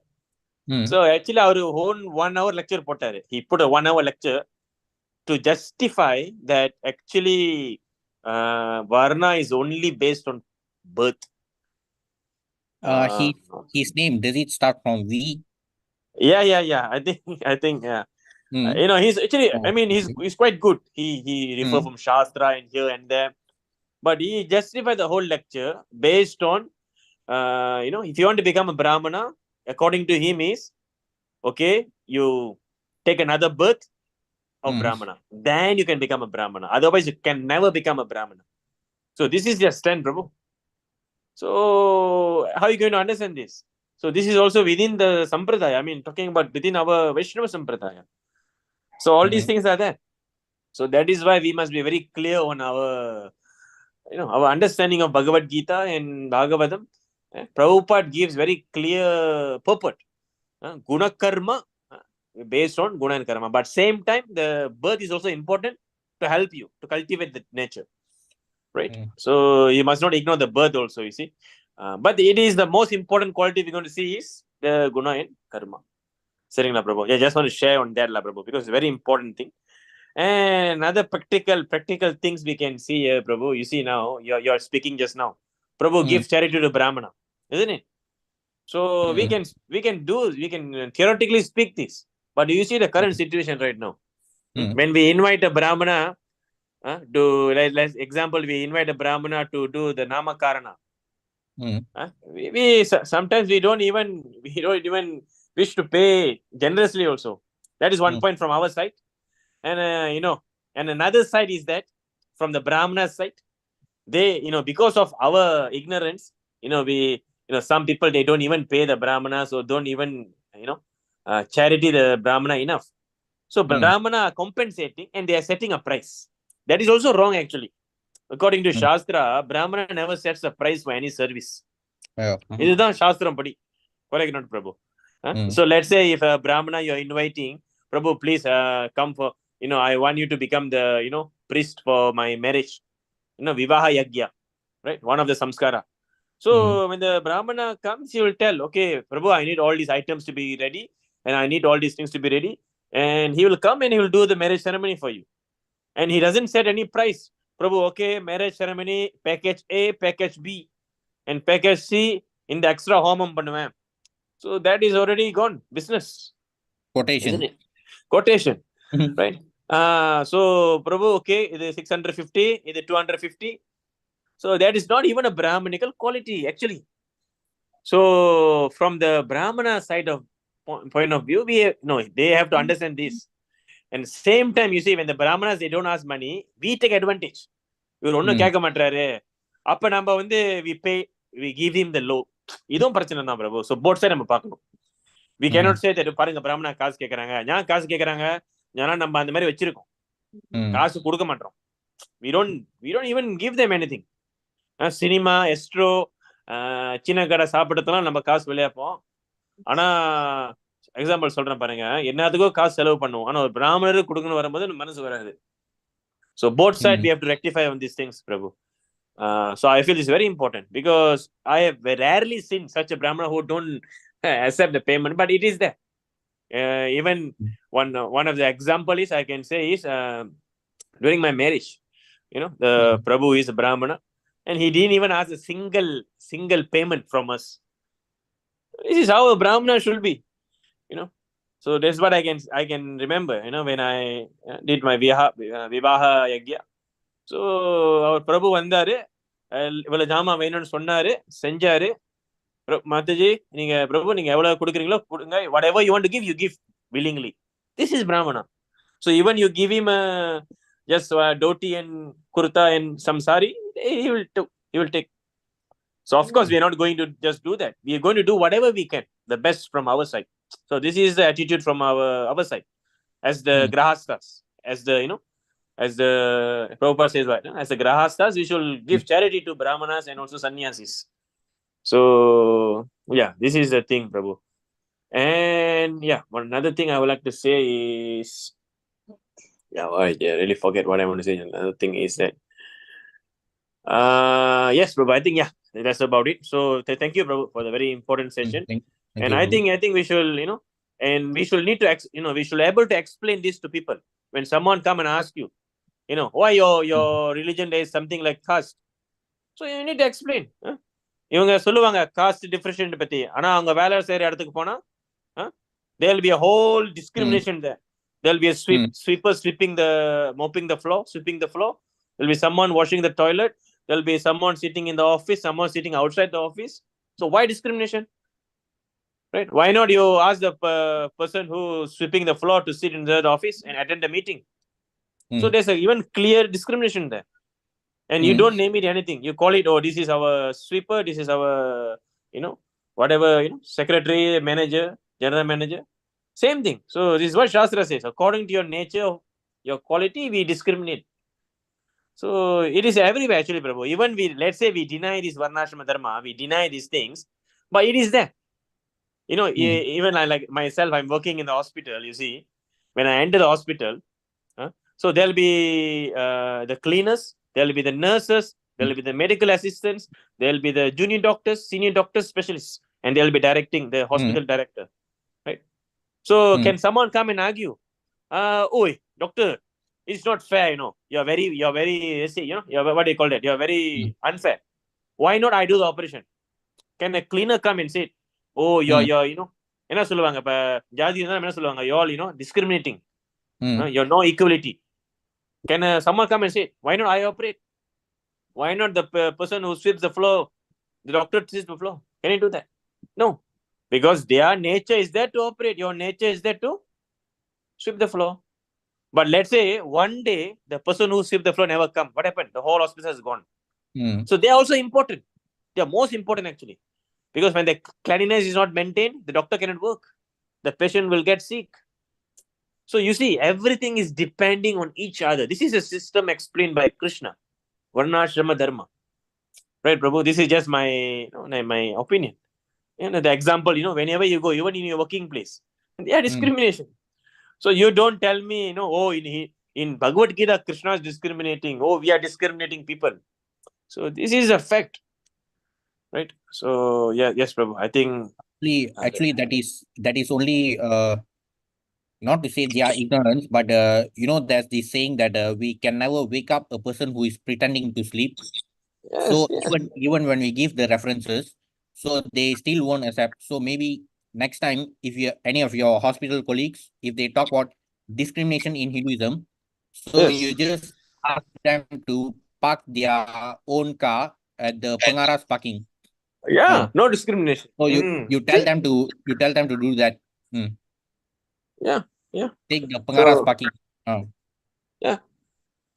So actually அவர் own 1 hour lecture போட்டாரு. He put a 1 hour lecture to justify that actually Varna is only based on birth. His name, does it start from V? Yeah. I think yeah. He's actually, he's quite good. He refer from Shastra and here and there, but he justified the whole lecture based on, if you want to become a Brahmana, according to him is, okay, you take another birth of Brahmana, then you can become a Brahmana. Otherwise, you can never become a Brahmana. So this is just 10, Prabhu. So how are you going to understand this? So this is also within the Sampradaya. Talking about within our Vaishnava Sampradaya. So all these things are there. So that is why we must be very clear on our, our understanding of Bhagavad Gita and Bhagavatam. Prabhupada gives very clear purport. Guna karma based on guna and karma. But same time, the birth is also important to help you to cultivate the nature. Right? So you must not ignore the birth also, you see. But it is the most important quality we're going to see is the guna and karma. Saringla Prabhu. I just want to share on that, Prabhu, because it's a very important thing. And other practical things we can see here, Prabhu. You see now, you're speaking just now. Prabhu gives charity to Brahmana, isn't it? So we can theoretically speak this. But do you see the current situation right now? When we invite a Brahmana, let's example, we invite a Brahmana to do the Namakarana. We sometimes we don't even wish to pay generously also. That is one point from our side. And and another side is that from the Brahmana side, they, because of our ignorance, we, some people, they don't even pay the Brahmanas or don't even, charity the Brahmana enough. So Brahmana are compensating and they are setting a price. That is also wrong, actually. According to Shastra, Brahmana never sets a price for any service. This is the Shastram padi. Correct, not Prabhu? So let's say if a Brahmana you're inviting, Prabhu, please come for, I want you to become the, priest for my marriage. Vivaha Yagya, right? One of the samskara. So when the Brahmana comes, he will tell, okay, Prabhu, I need all these items to be ready, and I need all these things to be ready. And he will come and he will do the marriage ceremony for you. And he doesn't set any price. Prabhu, okay, marriage ceremony, package A, package B, and package C, in the extra homam pannuven. So that is already gone. Business. Quotation. Isn't it? Quotation. Right? So Prabhu, okay, it is 650, it is 250. So that is not even a Brahmanical quality, actually. So from the Brahmana side of point of view, they have to understand this. And same time, you see, when the Brahmanas, they don't ask money, we take advantage. இவர் ஒன்னும் கேட்க மாட்டாரு, அப்ப நம்ம வந்து we give him the low. இதுவும் பிரச்சனை தான் பிரபு. So both side நம்ம பார்க்கணும். We cannot say that பாருங்க பிராமணா காசு கேட்கறாங்க, ஞான் காசு கேட்கறாங்க, ஞானா நம்ம அந்த மாதிரி வச்சிருக்கோம், காசு கொடுக்க மாட்டோம். We don't even give them anything. Cinema, astro, சின்ன கடை சாப்பிட்டதெல்லாம் நம்ம காசு விளையாப்போம். ஆனா எக்ஸாம்பிள் சொல்றேன் பாருங்க, என்னத்துக்கோ காசு செலவு பண்ணுவோம். ஆனா ஒரு பிராமணருக்கு கொடுக்கணும் வரும்போது மனசு வராது. So both sides we have to rectify on these things, Prabhu. So I feel it's very important because I have rarely seen such a Brahmana who don't accept the payment, but it is there. Even one of the example is I can say is during my marriage, the Prabhu is a Brahmana and he didn't even ask a single payment from us. This is how a Brahmana should be, So that's what I can remember, when I did my Vivaha Yagya. So our Prabhu வந்தாரு, இவ்வளவு ஜாமான் வேணும்னு சொன்னாரு, செஞ்சாரு. மாதாஜி நீங்க பிரபு நீங்க எவ்வளவு கொடுக்குறீங்களோ கொடுங்க, whatever you want to give, you give willingly. This is Brahmana. So even you give him just dhoti and kurta and some sari, he will take. So of course we are not going to just do that. We are going to do whatever we can, the best from our side. So this is the attitude from our side as the grahastas, as the as the Prabhupada says, right? As the grahastas, we should give charity to brahmanas and also sannyasis. So yeah, this is the thing, Prabhu. And yeah, another thing I would like to say is, I really forget what I want to say. Another thing is that yes, Prabhu, I think that's about it. So thank you, Prabhu, for the very important session. Thank and you, I think we should and we should need to we should able to explain this to people when someone come and ask you, why your religion is something like caste. So you need to explain. இவங்க சொல்லுவாங்க cost differentiate பத்தி, ஆனா அவங்க வேலை செய்யற இடத்துக்கு போனா there will be a whole discrimination there. There will be a sweeper mopping the floor. There will be someone washing the toilet. There will be someone sitting in the office, someone sitting outside the office. So why discrimination? Right? Why not you ask the person who is sweeping the floor to sit in the office and attend the meeting? So there's even clear discrimination there. And you don't name it anything. You call it, this is our sweeper, this is our, whatever, secretary, manager, general manager. Same thing. So this is what Shastra says. According to your nature, your quality, we discriminate. So it is everywhere actually, Prabhu. Even let's say we deny this Varnashrama Dharma, we deny these things, but it is there. Even I, like myself, I'm working in the hospital, you see. When I enter the hospital, so there'll be the cleaners, there'll be the nurses, there'll be the medical assistants, there'll be the junior doctors, senior doctors, specialists, and they'll be directing the hospital director, right? So can someone come and argue, oi, doctor, it's not fair, you're very, what do you call that? You're very unfair. Why not I do the operation? Can a cleaner come and say, you're என்ன சொல்லுவாங்க, இப்ப ஜாதி இருந்தா என்ன சொல்லுவாங்க, you all discriminating, you're no equality. Can someone come and say, why not I operate? Why not the person who sweeps the floor, the doctor sweeps the floor? Can you do that? No, because their nature is there to operate. Your nature is there to sweep the floor. But let's say one day the person who sweeps the floor never come. What happened? The whole hospital is gone. So they are also important. They are most important actually. Because when the cleanliness is not maintained, the doctor cannot work. The patient will get sick. So you see, everything is depending on each other. This is a system explained by Krishna. Varnashrama Dharma. Right, Prabhu? This is just my opinion. The example, whenever you go, even in your working place, there are discrimination. So you don't tell me, in Bhagavad Gita, Krishna is discriminating. We are discriminating people. So this is a fact. Right? So yes, Prabhu. I think actually that is only not to say they are ignorance, but there's this saying that we can never wake up a person who is pretending to sleep. Yes, so yes. even when we give the references, so they still won't accept. So maybe next time, if any of your hospital colleagues, if they talk about discrimination in Hinduism, so you just ask them to park their own car at the Pangaras parking. No discrimination. So you tell them to do that. Yeah. Take the Pangaras parking. Yeah.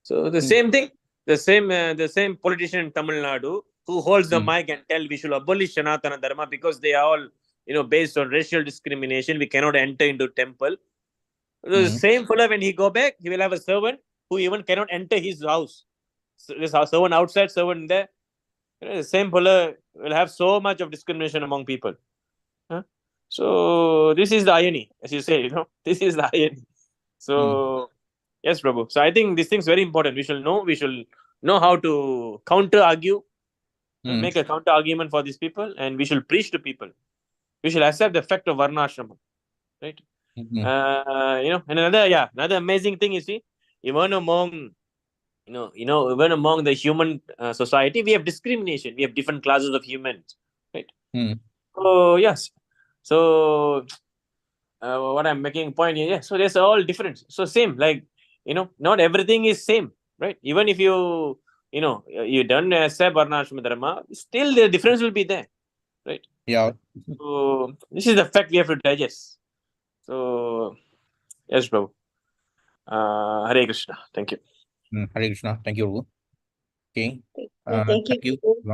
So the same thing, the same politician in Tamil Nadu who holds the mic and tell we should abolish Sanatana Dharma because they are all, based on racial discrimination. We cannot enter into temple. The same fellow, when he go back, he will have a servant who even cannot enter his house. So there's a servant outside, servant there. The same puller will have so much of discrimination among people. Huh? So this is the irony, as you say, this is the irony. So yes, Prabhu. So I think this thing is very important. We should know how to counter argue, make a counter argument for these people, and we should preach to people. We should accept the fact of Varnashrama, right? And another amazing thing, you see, even among even among the human society, we have discrimination. We have different classes of humans, right? So yes, so what I'm making a point here, so there's all different. So same, like not everything is same, right? Even if you don't accept Varnashrama Dharma, still the difference will be there, right? Yeah. So this is the fact we have to digest. So yes, Prabhu. Hare Krishna. Thank you. Hare Krishna. Thank you, Prabhu. Okay. Thank Thank you. you.